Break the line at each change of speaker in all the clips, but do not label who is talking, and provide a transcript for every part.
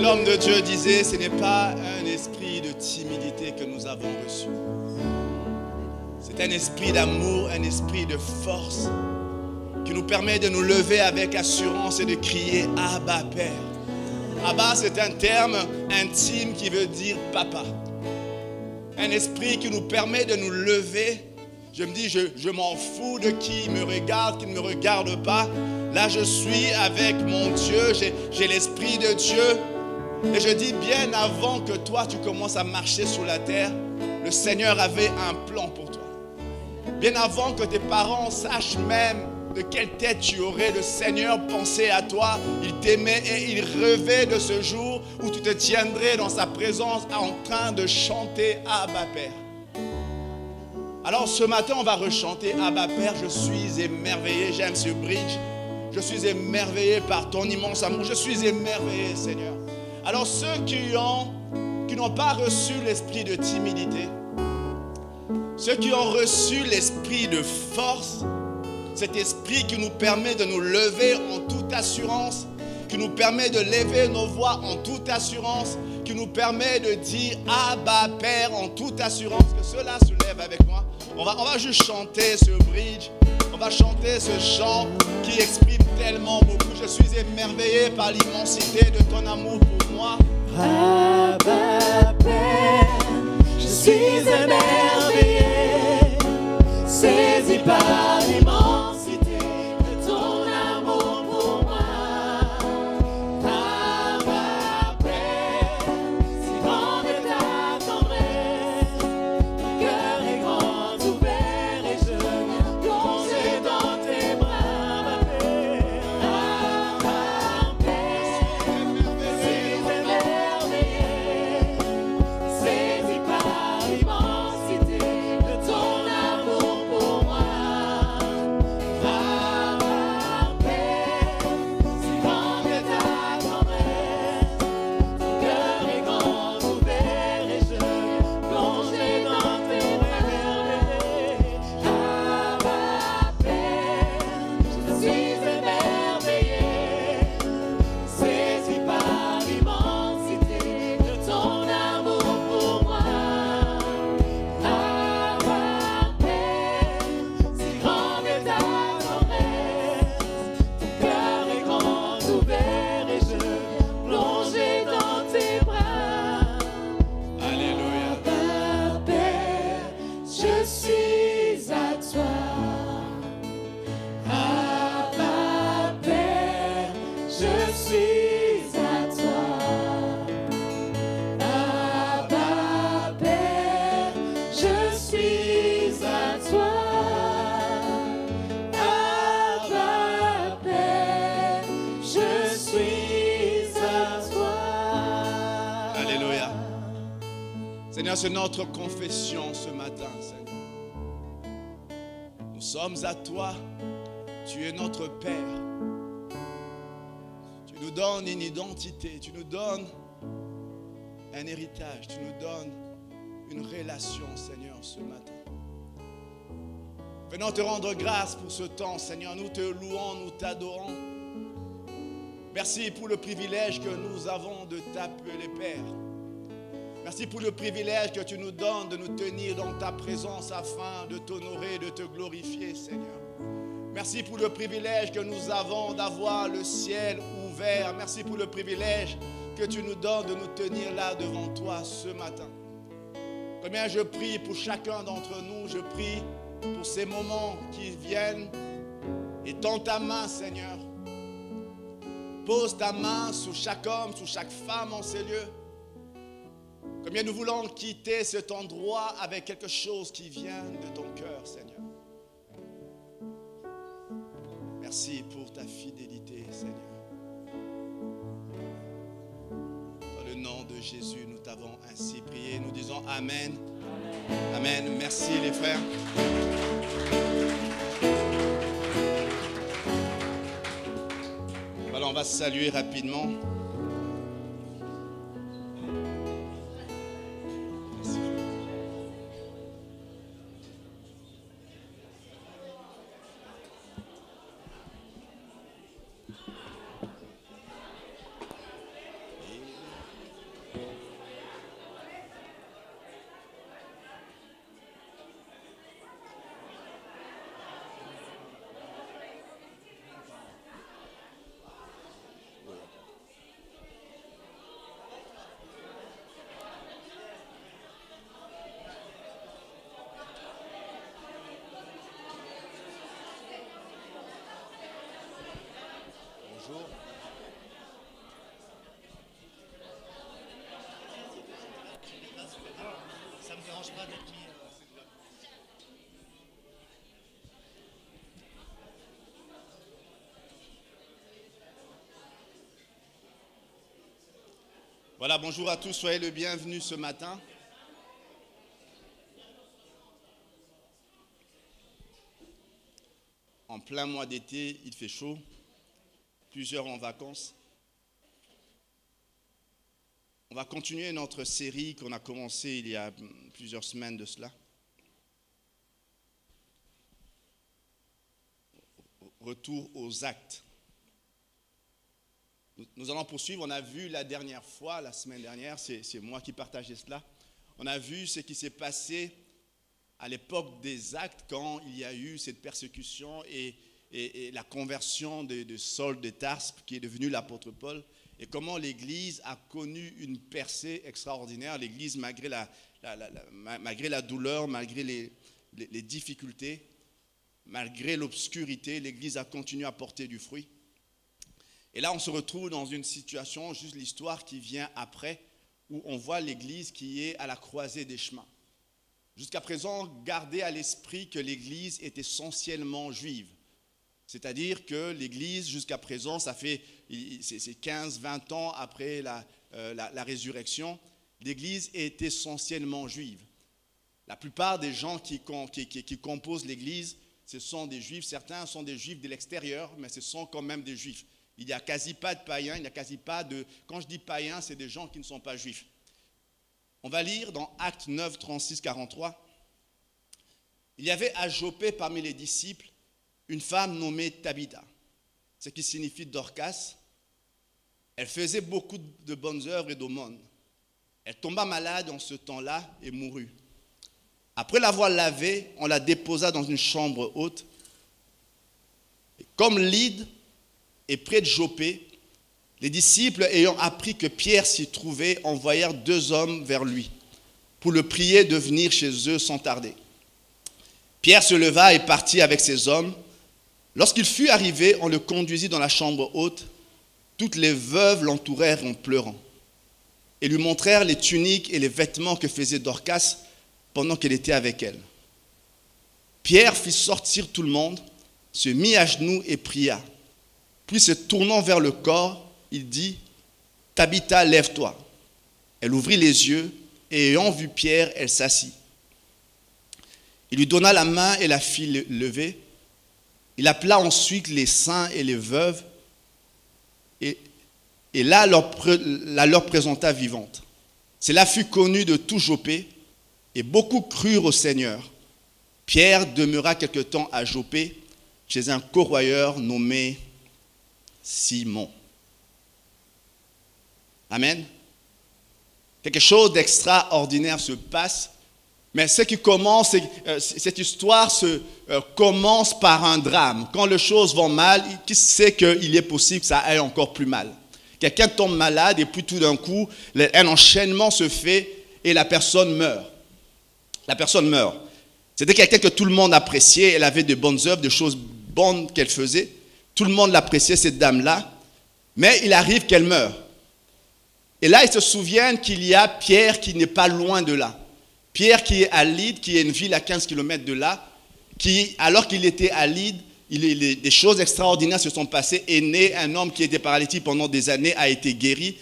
homme de Dieu disait, ce n'est pas un esprit de timidité que nous avons reçu. C'est un esprit d'amour, un esprit de force qui nous permet de nous lever avec assurance et de crier « Abba, Père ». Abba, c'est un terme intime qui veut dire « papa ». Un esprit qui nous permet de nous lever. Je me dis, je m'en fous de qui me regarde, qui ne me regarde pas. Là, je suis avec mon Dieu, j'ai l'esprit de Dieu. Et je dis, bien avant que toi, tu commences à marcher sur la terre, le Seigneur avait un plan pour toi. Bien avant que tes parents sachent même de quelle tête tu aurais, le Seigneur pensait à toi. Il t'aimait et il rêvait de ce jour où tu te tiendrais dans sa présence en train de chanter Abba Père. Alors ce matin, on va rechanter Abba Père, je suis émerveillé. J'aime ce bridge. Je suis émerveillé par ton immense amour. Je suis émerveillé, Seigneur. Alors ceux qui n'ont pas reçu l'esprit de timidité, ceux qui ont reçu l'esprit de force, cet esprit qui nous permet de nous lever en toute assurance, qui nous permet de lever nos voix en toute assurance, qui nous permet de dire Abba Père en toute assurance, que cela se lève avec moi. On va juste chanter ce bridge, on va chanter ce chant qui exprime tellement beaucoup. Je suis émerveillé par l'immensité de ton amour pour moi.
Abba Père, je suis émerveillé, saisi par l'immensité de ton amour pour moi. Abba Père, si grande est ta tendresse, mon cœur est grand ouvert et je viens plonger dans tes bras, ma Père. Abba Père, je suis émerveillé, saisi par l'immensité de ton amour pour moi. Abba Père, si grande est ta tendresse, ton cœur est grand ouvert et je viens plonger dans tes merveilles. Abba Père, je suis émerveillé, saisi par l'immensité de ton amour pour moi. Abba Père, si grande est ta tendresse, ton cœur est grand ouvert et je viens plonger dans tes bras.
Alléluia.
Abba Père, je suis à toi. Abba Père, je suis à toi. Abba Père, je suis à toi. Abba Père, je suis à toi.
Alléluia. Seigneur, c'est notre confession ce matin, Seigneur. Nous sommes à toi. Tu es notre Père. Tu nous donnes une identité. Tu nous donnes un héritage. Tu nous donnes une relation, Seigneur, ce matin. Venons te rendre grâce pour ce temps, Seigneur. Nous te louons, nous t'adorons. Merci pour le privilège que nous avons de t'appeler Père. Merci pour le privilège que tu nous donnes de nous tenir dans ta présence afin de t'honorer, de te glorifier, Seigneur. Merci pour le privilège que nous avons d'avoir le ciel ouvert. Merci pour le privilège que tu nous donnes de nous tenir là devant toi ce matin. Combien je prie pour chacun d'entre nous, je prie pour ces moments qui viennent. Et tends ta main, Seigneur. Pose ta main sur chaque homme, sur chaque femme en ces lieux. Combien nous voulons quitter cet endroit avec quelque chose qui vient de ton cœur, Seigneur. Merci pour ta fidélité, Seigneur. Dans le nom de Jésus, nous t'avons ainsi prié. Nous disons Amen. Amen. Amen. Merci les frères. Voilà, on va se saluer rapidement.
Bonjour. Ça me dérange pas d'être mis.
Voilà, bonjour à tous, soyez le bienvenu ce matin. En plein mois d'été, il fait chaud, plusieurs en vacances. On va continuer notre série qu'on a commencée il y a plusieurs semaines de cela. Retour aux actes. Nous allons poursuivre. On a vu la dernière fois, la semaine dernière, c'est moi qui partageais cela. On a vu ce qui s'est passé à l'époque des actes quand il y a eu cette persécution et la conversion de Saul de Tarse qui est devenu l'apôtre Paul. Et comment l'Église a connu une percée extraordinaire. L'Église, malgré la douleur, malgré les difficultés, malgré l'obscurité, l'Église a continué à porter du fruit. Et là, on se retrouve dans une situation, juste l'histoire qui vient après, où on voit l'Église qui est à la croisée des chemins. Jusqu'à présent, gardez à l'esprit que l'Église est essentiellement juive. C'est-à-dire que l'Église, jusqu'à présent, c'est 15-20 ans après la résurrection, l'Église est essentiellement juive. La plupart des gens qui composent l'Église, ce sont des Juifs. Certains sont des Juifs de l'extérieur, mais ce sont quand même des Juifs. Il n'y a quasi pas de païens, il n'y a quasi pas de... Quand je dis païens, c'est des gens qui ne sont pas juifs. On va lire dans Actes 9, 36, 43. Il y avait à Joppé parmi les disciples une femme nommée Tabitha, ce qui signifie Dorcas. Elle faisait beaucoup de bonnes œuvres et d'aumônes. Elle tomba malade en ce temps-là et mourut. Après l'avoir lavée, on la déposa dans une chambre haute. Et comme Lyde est près de Joppé, les disciples ayant appris que Pierre s'y trouvait, envoyèrent 2 hommes vers lui pour le prier de venir chez eux sans tarder. Pierre se leva et partit avec ces hommes. Lorsqu'il fut arrivé, on le conduisit dans la chambre haute. Toutes les veuves l'entourèrent en pleurant et lui montrèrent les tuniques et les vêtements que faisait Dorcas pendant qu'elle était avec elle. Pierre fit sortir tout le monde, se mit à genoux et pria. Puis se tournant vers le corps, il dit « Tabitha, lève-toi ». Elle ouvrit les yeux et ayant vu Pierre, elle s'assit. Il lui donna la main et la fit lever. Il appela ensuite les saints et les veuves et là leur présenta vivante. Cela fut connu de tout Joppé et beaucoup crurent au Seigneur. Pierre demeura quelque temps à Joppé chez un corroyeur nommé Simon. Amen. Quelque chose d'extraordinaire se passe. Mais ce qui commence, cette histoire commence par un drame. Quand les choses vont mal, qui sait qu'il est possible que ça aille encore plus mal? Quelqu'un tombe malade et puis tout d'un coup, un enchaînement se fait et la personne meurt. La personne meurt. C'était quelqu'un que tout le monde appréciait. Elle avait de bonnes œuvres, de choses bonnes qu'elle faisait. Tout le monde l'appréciait, cette dame-là. Mais il arrive qu'elle meure. Et là, ils se souviennent qu'il y a Pierre qui n'est pas loin de là. Pierre qui est à Lyde, qui est une ville à 15 km de là, qui, alors qu'il était à Lyde, des choses extraordinaires se sont passées. Est né un homme qui était paralytique pendant des années, a été guéri.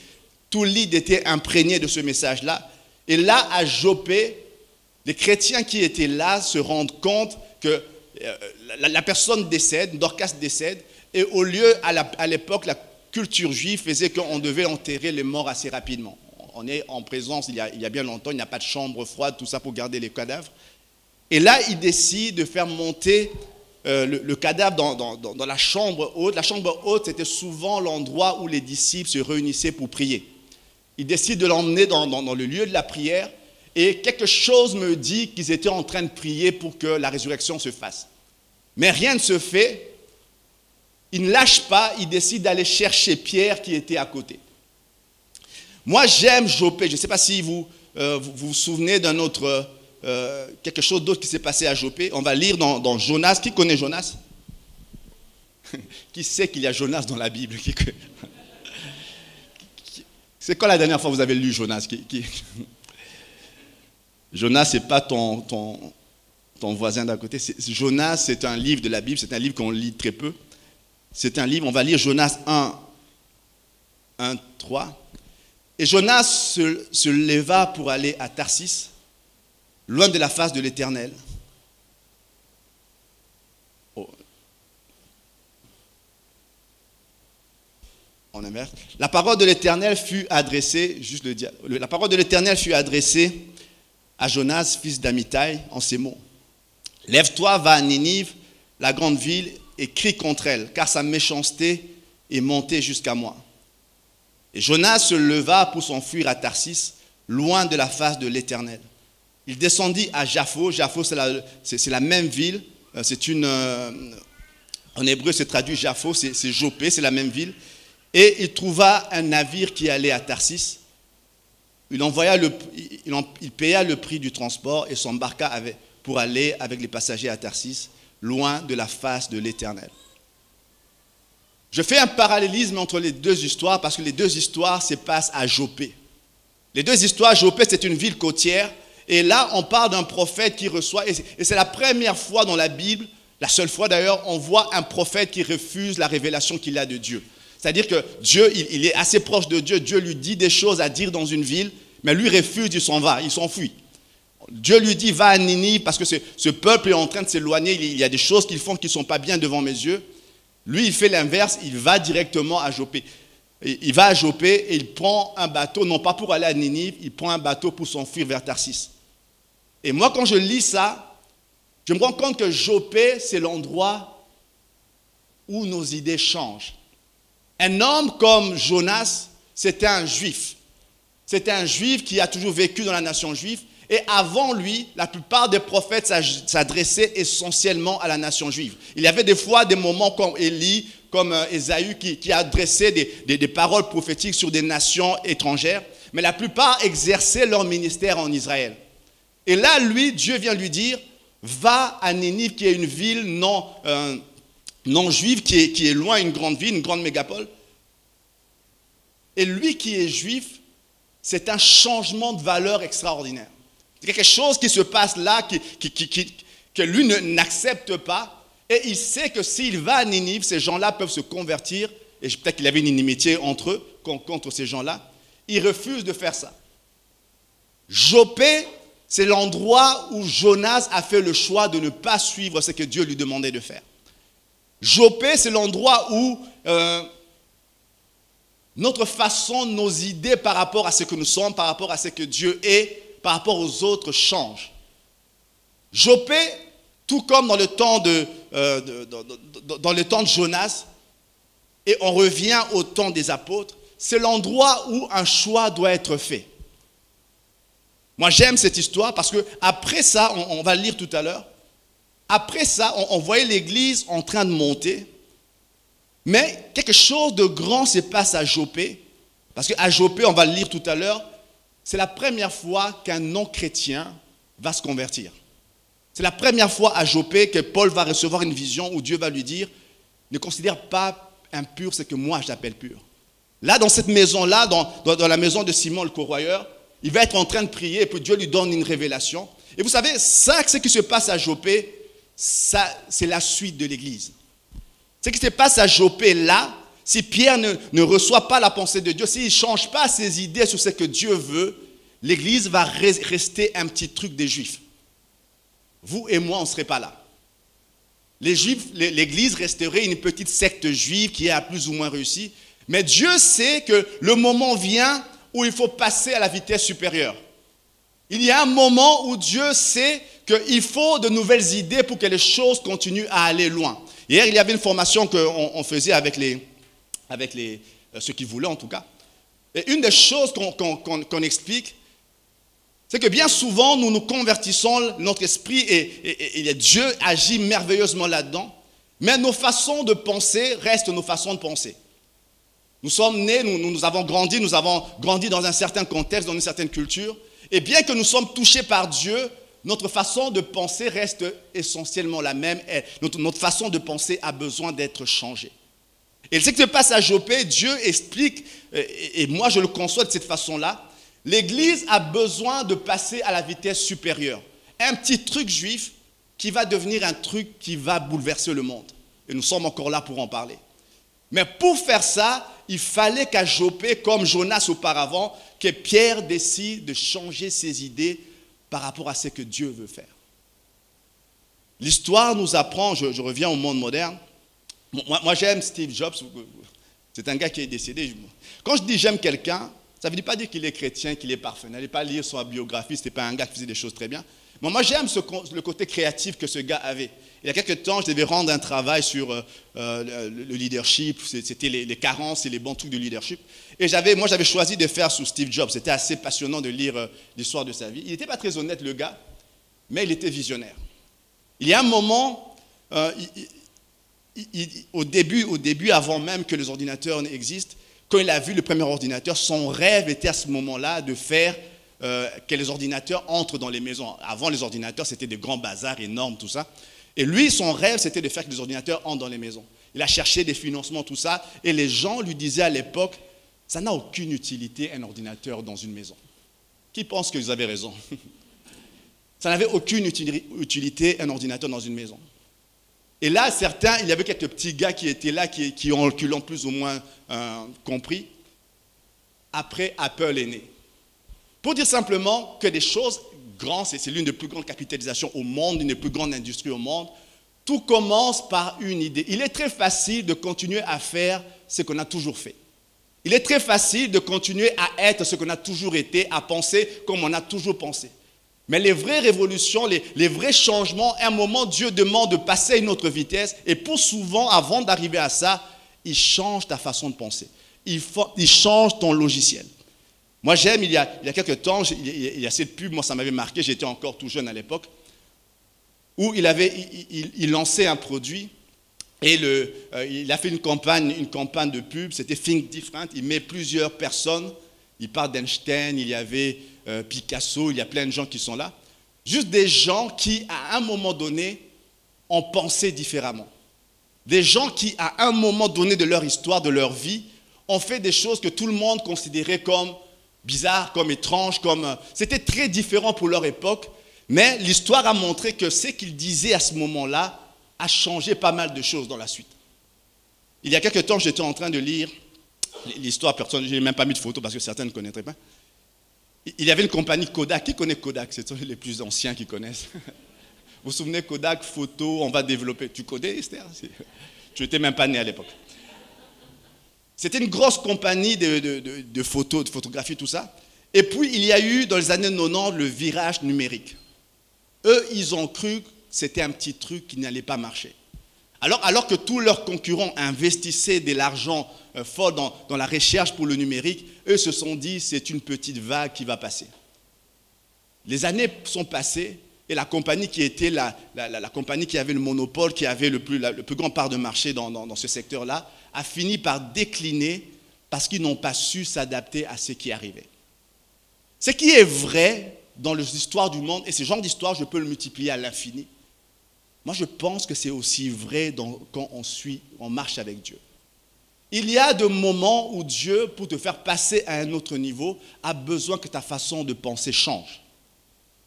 Tout Lyde était imprégné de ce message-là. Et là, à Joppé, les chrétiens qui étaient là se rendent compte que la personne décède, Dorcas décède, et au lieu, à l'époque, la culture juive faisait qu'on devait enterrer les morts assez rapidement. On est en présence, il y a bien longtemps, il n'y a pas de chambre froide, tout ça pour garder les cadavres. Et là, il décide de faire monter le cadavre dans la chambre haute. La chambre haute, c'était souvent l'endroit où les disciples se réunissaient pour prier. Il décide de l'emmener dans le lieu de la prière et quelque chose me dit qu'ils étaient en train de prier pour que la résurrection se fasse. Mais rien ne se fait. Il ne lâche pas, il décide d'aller chercher Pierre qui était à côté. Moi, j'aime Joppé. Je ne sais pas si vous vous souvenez d'un autre, quelque chose d'autre qui s'est passé à Joppé. On va lire dans Jonas. Qui connaît Jonas? Qui sait qu'il y a Jonas dans la Bible? C'est quand la dernière fois que vous avez lu Jonas? Jonas, ce n'est pas ton voisin d'à côté. Jonas, c'est un livre de la Bible, c'est un livre qu'on lit très peu. C'est un livre, on va lire Jonas 1, 3. Et Jonas se leva pour aller à Tarsis, loin de la face de l'Éternel. Oh. On est merde. La parole de l'Éternel fut adressée, la parole de l'Éternel fut adressée à Jonas, fils d'Amittai, en ces mots. Lève-toi, va à Ninive, la grande ville, et crie contre elle, car sa méchanceté est montée jusqu'à moi. Et Jonas se leva pour s'enfuir à Tarsis, loin de la face de l'Éternel. Il descendit à Jaffo. Jaffo, c'est la même ville. En hébreu, c'est traduit Jaffo, c'est Joppé, c'est la même ville. Et il trouva un navire qui allait à Tarsis. Il paya le prix du transport et s'embarqua pour aller avec les passagers à Tarsis, loin de la face de l'Éternel. Je fais un parallélisme entre les deux histoires parce que les deux histoires se passent à Joppé. Les deux histoires, Joppé, c'est une ville côtière. Et là, on parle d'un prophète qui reçoit, et c'est la première fois dans la Bible, la seule fois d'ailleurs, on voit un prophète qui refuse la révélation qu'il a de Dieu. C'est-à-dire que Dieu, il est assez proche de Dieu. Dieu lui dit des choses à dire dans une ville, mais lui refuse, il s'en va, il s'enfuit. Dieu lui dit, va à Ninive parce que ce peuple est en train de s'éloigner, il y a des choses qu'ils font qui ne sont pas bien devant mes yeux. Lui, il fait l'inverse, il va directement à Joppé. Il va à Joppé et il prend un bateau, non pas pour aller à Ninive, il prend un bateau pour s'enfuir vers Tarsis. Et moi, quand je lis ça, je me rends compte que Joppé, c'est l'endroit où nos idées changent. Un homme comme Jonas, c'était un juif. C'était un juif qui a toujours vécu dans la nation juive. Et avant lui, la plupart des prophètes s'adressaient essentiellement à la nation juive. Il y avait des fois des moments comme Élie, comme Ésaü, qui adressaient des paroles prophétiques sur des nations étrangères. Mais la plupart exerçaient leur ministère en Israël. Et là, lui, Dieu vient lui dire, va à Ninive, qui est une ville non juive, qui est loin, une grande ville, une grande mégapole. Et lui qui est juif, c'est un changement de valeur extraordinaire. C'est quelque chose qui se passe là, que lui n'accepte pas. Et il sait que s'il va à Ninive, ces gens-là peuvent se convertir. Et peut-être qu'il y avait une inimitié entre eux, contre ces gens-là. Il refuse de faire ça. Joppé, c'est l'endroit où Jonas a fait le choix de ne pas suivre ce que Dieu lui demandait de faire. Joppé, c'est l'endroit où notre façon, nos idées par rapport à ce que nous sommes, par rapport à ce que Dieu est, par rapport aux autres changent. Joppé, tout comme dans le temps de Jonas, et on revient au temps des apôtres, c'est l'endroit où un choix doit être fait. Moi, j'aime cette histoire parce que après ça, on va le lire tout à l'heure, après ça, on voyait l'église en train de monter, mais quelque chose de grand se passe à Joppé, parce qu'à Joppé, on va le lire tout à l'heure, c'est la première fois qu'un non-chrétien va se convertir. C'est la première fois à Joppé que Paul va recevoir une vision où Dieu va lui dire, ne considère pas impur ce que moi j'appelle pur. Là, dans cette maison-là, dans la maison de Simon le corroyeur, il va être en train de prier et puis Dieu lui donne une révélation. Et vous savez, ça, ce qui se passe à Joppé, ça, c'est la suite de l'église. Ce qui se passe à Joppé là, si Pierre ne reçoit pas la pensée de Dieu, s'il ne change pas ses idées sur ce que Dieu veut, l'église va rester un petit truc des Juifs. Vous et moi, on ne serait pas là. L'église resterait une petite secte juive qui a plus ou moins réussi. Mais Dieu sait que le moment vient où il faut passer à la vitesse supérieure. Il y a un moment où Dieu sait qu'il faut de nouvelles idées pour que les choses continuent à aller loin. Hier, il y avait une formation qu'on faisait avec ceux qui voulaient en tout cas. Et une des choses qu'on explique, c'est que bien souvent, nous nous convertissons, notre esprit, et Dieu agit merveilleusement là-dedans, mais nos façons de penser restent nos façons de penser. Nous sommes nés, nous avons grandi dans un certain contexte, dans une certaine culture, et bien que nous sommes touchés par Dieu, notre façon de penser reste essentiellement la même. Notre façon de penser a besoin d'être changée. Et ce qui se passe à Joppé, Dieu explique, et moi je le conçois de cette façon-là, l'Église a besoin de passer à la vitesse supérieure. Un petit truc juif qui va devenir un truc qui va bouleverser le monde. Et nous sommes encore là pour en parler. Mais pour faire ça, il fallait qu'à Joppé, comme Jonas auparavant, que Pierre décide de changer ses idées par rapport à ce que Dieu veut faire. L'histoire nous apprend, je reviens au monde moderne. Moi j'aime Steve Jobs, c'est un gars qui est décédé. Quand je dis j'aime quelqu'un, ça ne veut pas dire qu'il est chrétien, qu'il est parfait. N'allez pas lire sa biographie, ce n'était pas un gars qui faisait des choses très bien. Mais moi j'aime le côté créatif que ce gars avait. Il y a quelques temps, je devais rendre un travail sur le leadership, c'était les carences et les bons trucs de leadership. Et moi j'avais choisi de faire sur Steve Jobs. C'était assez passionnant de lire l'histoire de sa vie. Il n'était pas très honnête le gars, mais il était visionnaire. Il y a un moment, au début, avant même que les ordinateurs n'existent, quand il a vu le premier ordinateur, son rêve était à ce moment-là de faire que les ordinateurs entrent dans les maisons. Avant les ordinateurs, c'était des grands bazars énormes, tout ça. Et lui, son rêve, c'était de faire que les ordinateurs entrent dans les maisons. Il a cherché des financements, tout ça, et les gens lui disaient à l'époque, ça n'a aucune utilité un ordinateur dans une maison. Qui pense que vous avez raison? Ça n'avait aucune utilité un ordinateur dans une maison. Et là, il y avait quelques petits gars qui étaient là, qui l'ont plus ou moins compris. Après, Apple est né. Pour dire simplement que des choses grandes, c'est l'une des plus grandes capitalisations au monde, une des plus grandes industries au monde, tout commence par une idée. Il est très facile de continuer à faire ce qu'on a toujours fait. Il est très facile de continuer à être ce qu'on a toujours été, à penser comme on a toujours pensé. Mais les vraies révolutions, les vrais changements, à un moment, Dieu demande de passer à une autre vitesse. Et pour souvent, avant d'arriver à ça, il change ta façon de penser. Il change ton logiciel. Moi, j'aime, il y a quelques temps, il y a cette pub, moi, ça m'avait marqué, j'étais encore tout jeune à l'époque, où il lançait un produit et il a fait une campagne de pub, c'était Think Different. Il met plusieurs personnes, il parle d'Einstein, il y avait Picasso, il y a plein de gens qui sont là. Juste des gens qui, à un moment donné, ont pensé différemment. Des gens qui, à un moment donné de leur histoire, de leur vie, ont fait des choses que tout le monde considérait comme bizarres, comme étranges, c'était très différent pour leur époque. Mais l'histoire a montré que ce qu'ils disaient à ce moment-là a changé pas mal de choses dans la suite. Il y a quelques temps, j'étais en train de lire l'histoire, je n'ai même pas mis de photo parce que certains ne connaîtraient pas. Il y avait une compagnie Kodak. Qui connaît Kodak? Ce sont les plus anciens qui connaissent. Vous vous souvenez, Kodak, photo, on va développer. Tu connais, Esther? Tu n'étais même pas né à l'époque. C'était une grosse compagnie de photos, de photographie, tout ça. Et puis, il y a eu, dans les années 90, le virage numérique. Eux, ils ont cru que c'était un petit truc qui n'allait pas marcher. Alors que tous leurs concurrents investissaient de l'argent fort dans la recherche pour le numérique, eux se sont dit, c'est une petite vague qui va passer. Les années sont passées et la compagnie qui était la compagnie qui avait le monopole, qui avait le plus grand part de marché dans ce secteur-là, a fini par décliner parce qu'ils n'ont pas su s'adapter à ce qui arrivait. Ce qui est vrai dans l'histoire du monde, et ce genre d'histoire, je peux le multiplier à l'infini, moi je pense que c'est aussi vrai quand on marche avec Dieu. Il y a des moments où Dieu, pour te faire passer à un autre niveau, a besoin que ta façon de penser change.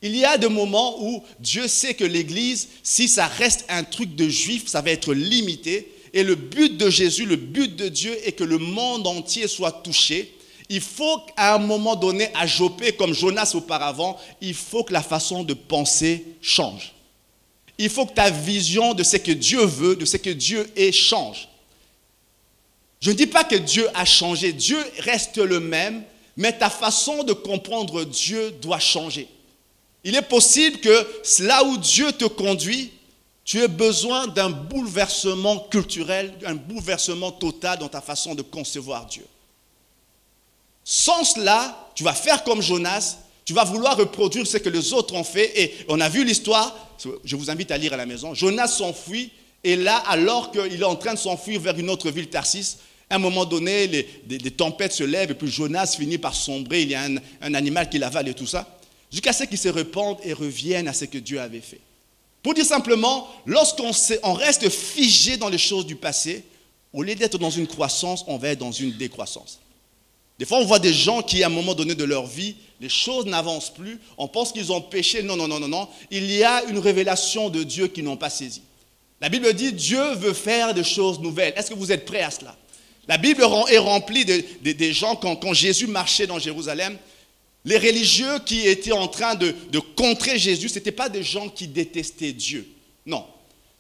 Il y a des moments où Dieu sait que l'Église, si ça reste un truc de juif, ça va être limité. Et le but de Jésus, le but de Dieu est que le monde entier soit touché. Il faut qu'à un moment donné, à Joppé, comme Jonas auparavant, il faut que la façon de penser change. Il faut que ta vision de ce que Dieu veut, de ce que Dieu est, change. Je ne dis pas que Dieu a changé, Dieu reste le même, mais ta façon de comprendre Dieu doit changer. Il est possible que là où Dieu te conduit, tu aies besoin d'un bouleversement culturel, un bouleversement total dans ta façon de concevoir Dieu. Sans cela, tu vas faire comme Jonas, tu vas vouloir reproduire ce que les autres ont fait. Et on a vu l'histoire, je vous invite à lire à la maison. Jonas s'enfuit, et là, alors qu'il est en train de s'enfuir vers une autre ville, Tarsis, à un moment donné, des tempêtes se lèvent, et puis Jonas finit par sombrer, il y a un animal qui l'avale et tout ça. jusqu'à ce qu'ils se repentent et reviennent à ce que Dieu avait fait. Pour dire simplement, lorsqu'on reste figé dans les choses du passé, au lieu d'être dans une croissance, on va être dans une décroissance. Des fois, on voit des gens qui, à un moment donné de leur vie, les choses n'avancent plus, on pense qu'ils ont péché. Non, non, non, non, non. Il y a une révélation de Dieu qu'ils n'ont pas saisie. La Bible dit, Dieu veut faire des choses nouvelles. Est-ce que vous êtes prêts à cela? La Bible est remplie des gens, quand Jésus marchait dans Jérusalem, les religieux qui étaient en train de contrer Jésus, ce n'étaient pas des gens qui détestaient Dieu. Non.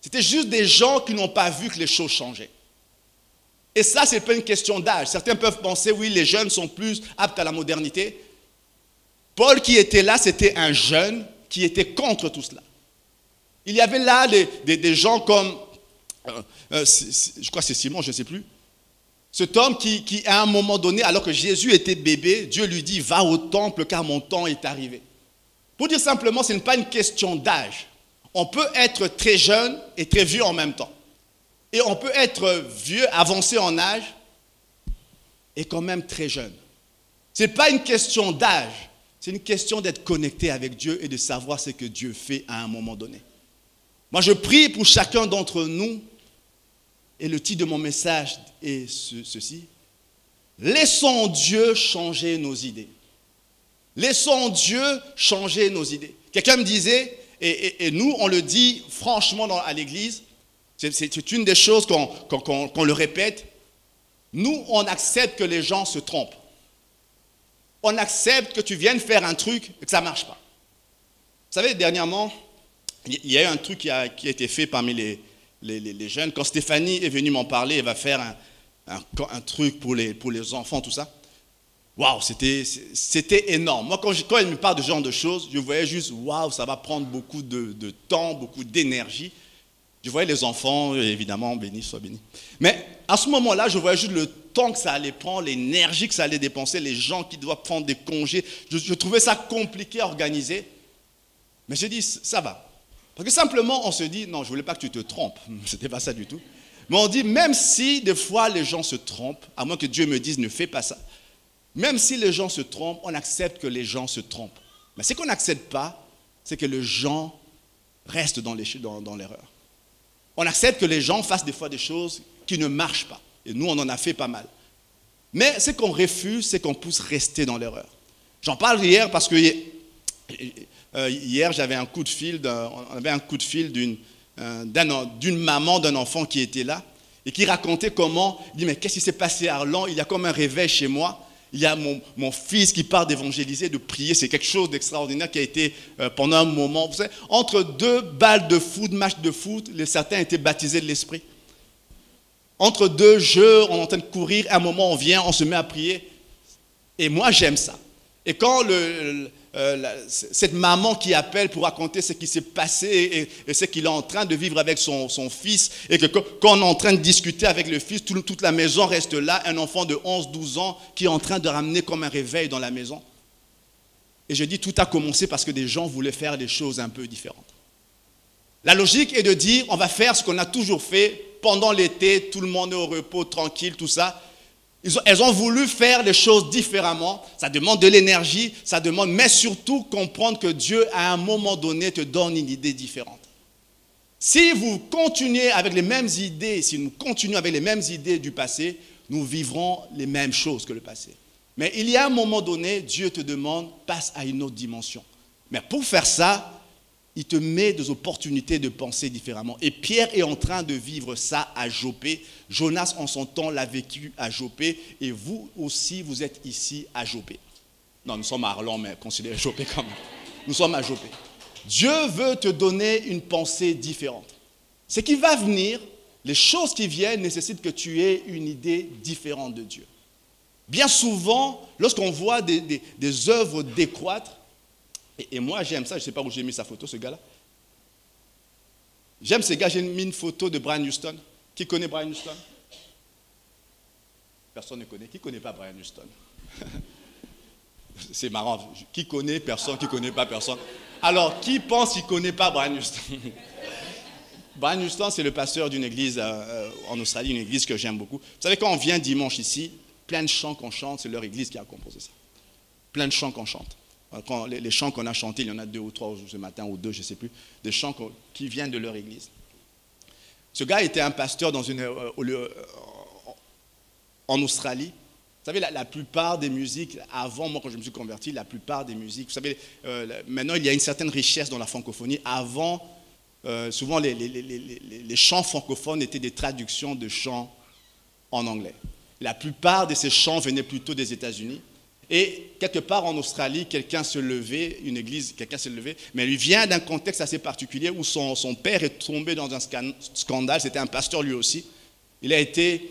C'était juste des gens qui n'ont pas vu que les choses changeaient. Et ça, ce n'est pas une question d'âge. Certains peuvent penser, oui, les jeunes sont plus aptes à la modernité. Paul qui était là, c'était un jeune qui était contre tout cela. Il y avait là des gens comme, je crois que c'est Simon, je ne sais plus. Cet homme qui, à un moment donné, alors que Jésus était bébé, Dieu lui dit, va au temple car mon temps est arrivé. Pour dire simplement, ce n'est pas une question d'âge. On peut être très jeune et très vieux en même temps. Et on peut être vieux, avancé en âge, et quand même très jeune. Ce n'est pas une question d'âge, c'est une question d'être connecté avec Dieu et de savoir ce que Dieu fait à un moment donné. Moi, je prie pour chacun d'entre nous, et le titre de mon message est ceci. Laissons Dieu changer nos idées. Laissons Dieu changer nos idées. Quelqu'un me disait, et nous, on le dit franchement à l'église, c'est une des choses qu'on le répète. Nous, on accepte que les gens se trompent. On accepte que tu viennes faire un truc et que ça ne marche pas. Vous savez, dernièrement, il y a eu un truc qui a été fait parmi les jeunes. Quand Stéphanie est venue m'en parler, elle va faire un truc pour les enfants, tout ça. Waouh, c'était énorme. Moi, quand elle me parle de ce genre de choses, je voyais juste, waouh, ça va prendre beaucoup de temps, beaucoup d'énergie. Je voyais les enfants, évidemment, bénis, sois bénis. Mais à ce moment-là, je voyais juste le temps que ça allait prendre, l'énergie que ça allait dépenser, les gens qui doivent prendre des congés. Je trouvais ça compliqué à organiser. Mais j'ai dit, ça va. Parce que simplement, on se dit, non, je ne voulais pas que tu te trompes. Ce n'était pas ça du tout. Mais on dit, même si des fois les gens se trompent, à moins que Dieu me dise, ne fais pas ça. Même si les gens se trompent, on accepte que les gens se trompent. Mais ce qu'on n'accepte pas, c'est que les gens restent dans l'erreur. On accepte que les gens fassent des fois des choses qui ne marchent pas. Et nous, on en a fait pas mal. Mais ce qu'on refuse, c'est qu'on puisse rester dans l'erreur. J'en parle hier parce que hier, j'avais un coup de fil, on avait un coup de fil d'une maman d'un enfant qui était là et qui racontait comment, il dit, mais qu'est-ce qui s'est passé à Arlan? Il y a comme un réveil chez moi. Il y a mon fils qui part d'évangéliser, de prier. C'est quelque chose d'extraordinaire qui a été pendant un moment. Vous savez, entre deux balles de foot, match de foot, certains étaient baptisés de l'esprit. Entre deux jeux, on est en train de courir. À un moment, on vient, on se met à prier. Et moi, j'aime ça. Et quand cette maman qui appelle pour raconter ce qui s'est passé et ce qu'il est en train de vivre avec son fils, et que quand on est en train de discuter avec le fils, toute la maison reste là, un enfant de 11-12 ans qui est en train de ramener comme un réveil dans la maison. Et je dis, tout a commencé parce que des gens voulaient faire des choses un peu différentes. La logique est de dire, on va faire ce qu'on a toujours fait pendant l'été, tout le monde est au repos, tranquille, tout ça. Elles ont voulu faire les choses différemment. Ça demande de l'énergie, ça demande, mais surtout comprendre que Dieu, à un moment donné, te donne une idée différente. Si vous continuez avec les mêmes idées, si nous continuons avec les mêmes idées du passé, nous vivrons les mêmes choses que le passé. Mais il y a un moment donné, Dieu te demande, passe à une autre dimension. Mais pour faire ça, il te met des opportunités de penser différemment. Et Pierre est en train de vivre ça à Joppé. Jonas, en son temps, l'a vécu à Joppé. Et vous aussi, vous êtes ici à Joppé. Non, nous sommes à Arlan, mais considérez Joppé quand même. Nous sommes à Joppé. Dieu veut te donner une pensée différente. Ce qui va venir, les choses qui viennent nécessitent que tu aies une idée différente de Dieu. Bien souvent, lorsqu'on voit des œuvres décroître, et moi j'aime ça, je ne sais pas où j'ai mis sa photo, ce gars-là. J'aime ce gars, j'ai mis une photo de Brian Houston. Qui connaît Brian Houston? Personne ne connaît. Qui ne connaît pas Brian Houston? C'est marrant. Qui connaît personne, qui ne connaît pas personne. Alors, qui pense qu'il ne connaît pas Brian Houston? Brian Houston, c'est le pasteur d'une église en Australie, une église que j'aime beaucoup. Vous savez, quand on vient dimanche ici, plein de chants qu'on chante, c'est leur église qui a composé ça. Plein de chants qu'on chante. Quand les chants qu'on a chantés, il y en a 2 ou 3 ce matin, ou 2, je ne sais plus, des chants qui viennent de leur église. Ce gars était un pasteur en Australie. Vous savez, la plupart des musiques, avant, moi quand je me suis converti, la plupart des musiques, vous savez, maintenant il y a une certaine richesse dans la francophonie. Avant, souvent les chants francophones étaient des traductions de chants en anglais. La plupart de ces chants venaient plutôt des États-Unis. Et quelque part en Australie, quelqu'un se levait, une église, quelqu'un se levait, mais il vient d'un contexte assez particulier où son père est tombé dans un scandale. C'était un pasteur lui aussi. Il avait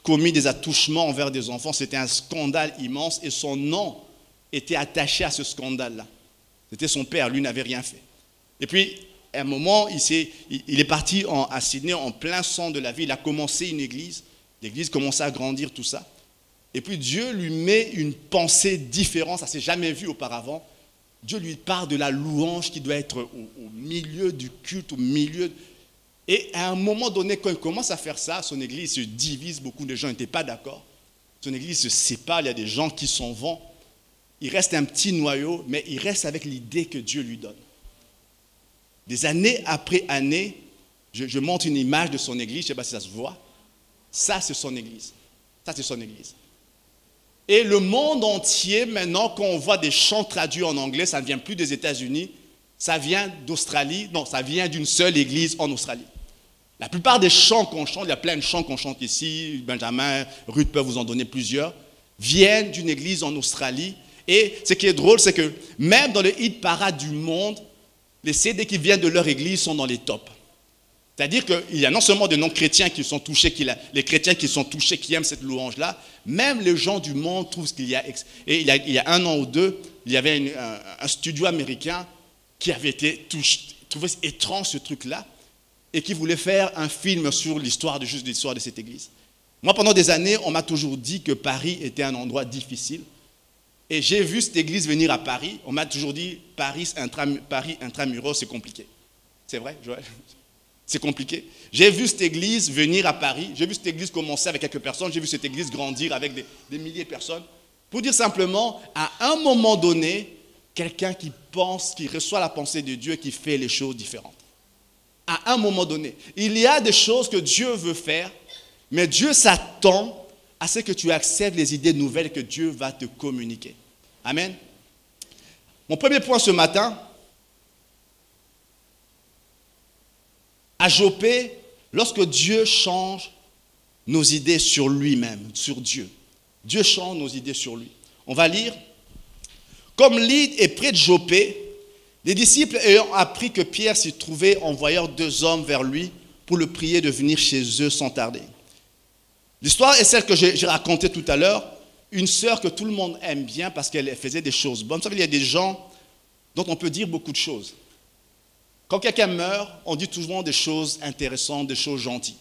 commis des attouchements envers des enfants. C'était un scandale immense et son nom était attaché à ce scandale-là. C'était son père, lui n'avait rien fait. Et puis, à un moment, il est parti à Sydney en plein centre de la ville. Il a commencé une église. L'église commençait à grandir, tout ça. Et puis Dieu lui met une pensée différente, ça ne s'est jamais vu auparavant. Dieu lui parle de la louange qui doit être au milieu du culte, au milieu. Et à un moment donné, quand il commence à faire ça, son église se divise, beaucoup de gens n'étaient pas d'accord. Son église se sépare, il y a des gens qui s'en vont. Il reste un petit noyau, mais il reste avec l'idée que Dieu lui donne. Des années après années, je montre une image de son église, je ne sais pas si ça se voit. Ça, c'est son église. Ça, c'est son église. Et le monde entier, maintenant, quand on voit des chants traduits en anglais, ça ne vient plus des États-Unis, ça vient d'Australie. Non, ça vient d'une seule église en Australie. La plupart des chants qu'on chante, il y a plein de chants qu'on chante ici, Benjamin, Ruth peut vous en donner plusieurs, viennent d'une église en Australie. Et ce qui est drôle, c'est que même dans le hit parade du monde, les CD qui viennent de leur église sont dans les tops. C'est-à-dire qu'il y a non seulement des non-chrétiens qui sont touchés, les chrétiens qui sont touchés, qui aiment cette louange-là, même les gens du monde trouvent ce qu'il y a. Et il y a 1 an ou 2, il y avait un studio américain qui avait été trouvé étrange ce truc-là et qui voulait faire un film sur l'histoire de cette église. Moi, pendant des années, on m'a toujours dit que Paris était un endroit difficile. Et j'ai vu cette église venir à Paris. On m'a toujours dit Paris intramuros, c'est compliqué. C'est vrai, Joël? C'est compliqué. J'ai vu cette église venir à Paris. J'ai vu cette église commencer avec quelques personnes. J'ai vu cette église grandir avec des milliers de personnes. Pour dire simplement, à un moment donné, quelqu'un qui pense, qui reçoit la pensée de Dieu et qui fait les choses différentes. À un moment donné. Il y a des choses que Dieu veut faire, mais Dieu s'attend à ce que tu acceptes les idées nouvelles que Dieu va te communiquer. Amen. Mon premier point ce matin, à Joppé, lorsque Dieu change nos idées sur lui-même, sur Dieu. Dieu change nos idées sur lui. On va lire. Comme Lydde est près de Joppé, les disciples ayant appris que Pierre s'y trouvait envoyèrent 2 hommes vers lui pour le prier de venir chez eux sans tarder. L'histoire est celle que j'ai racontée tout à l'heure. Une sœur que tout le monde aime bien parce qu'elle faisait des choses bonnes. Vous savez, il y a des gens dont on peut dire beaucoup de choses. Quand quelqu'un meurt, on dit toujours des choses intéressantes, des choses gentilles.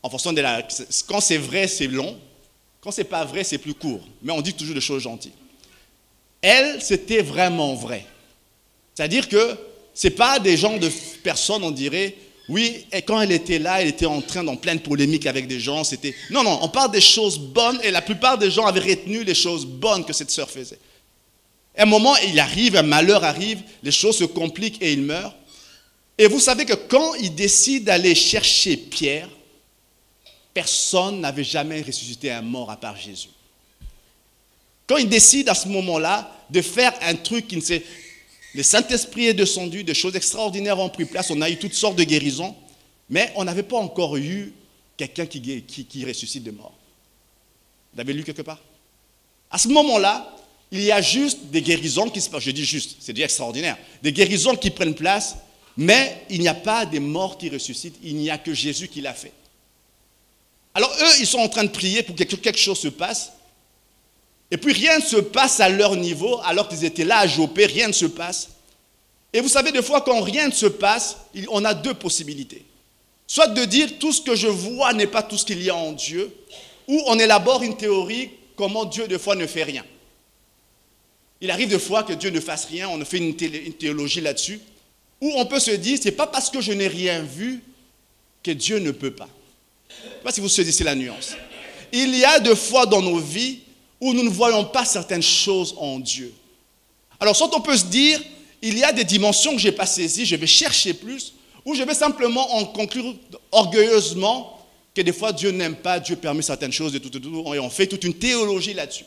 En fonction de quand c'est vrai, c'est long. Quand c'est pas vrai, c'est plus court. Mais on dit toujours des choses gentilles. Elle, c'était vraiment vrai. C'est-à-dire que ce n'est pas des gens de personnes, on dirait, oui, et quand elle était là, elle était en pleine polémique avec des gens. Non, on parle des choses bonnes et la plupart des gens avaient retenu les choses bonnes que cette sœur faisait. À un moment, un malheur arrive, les choses se compliquent et il meurt. Et vous savez que quand il décide d'aller chercher Pierre, personne n'avait jamais ressuscité un mort à part Jésus. Quand il décide à ce moment-là de faire un truc le Saint-Esprit est descendu, des choses extraordinaires ont pris place, on a eu toutes sortes de guérisons, mais on n'avait pas encore eu quelqu'un qui ressuscite de mort. Vous l'avez lu quelque part? À ce moment-là, il y a juste des guérisons qui se passent. Je dis juste, c'est déjà extraordinaire. Des guérisons qui prennent place, mais il n'y a pas des morts qui ressuscitent. Il n'y a que Jésus qui l'a fait. Alors eux, ils sont en train de prier pour que quelque chose se passe. Et puis rien ne se passe à leur niveau, alors qu'ils étaient là à Joppé, rien ne se passe. Et vous savez, des fois, quand rien ne se passe, on a 2 possibilités. Soit de dire tout ce que je vois n'est pas tout ce qu'il y a en Dieu, ou on élabore une théorie comment Dieu des fois ne fait rien. Il arrive des fois que Dieu ne fasse rien, on fait une théologie là-dessus, où on peut se dire, ce n'est pas parce que je n'ai rien vu que Dieu ne peut pas. Je ne sais pas si vous saisissez la nuance. Il y a des fois dans nos vies où nous ne voyons pas certaines choses en Dieu. Alors, soit on peut se dire, il y a des dimensions que je n'ai pas saisies, je vais chercher plus, ou je vais simplement en conclure orgueilleusement que des fois Dieu n'aime pas, Dieu permet certaines choses et et on fait toute une théologie là-dessus.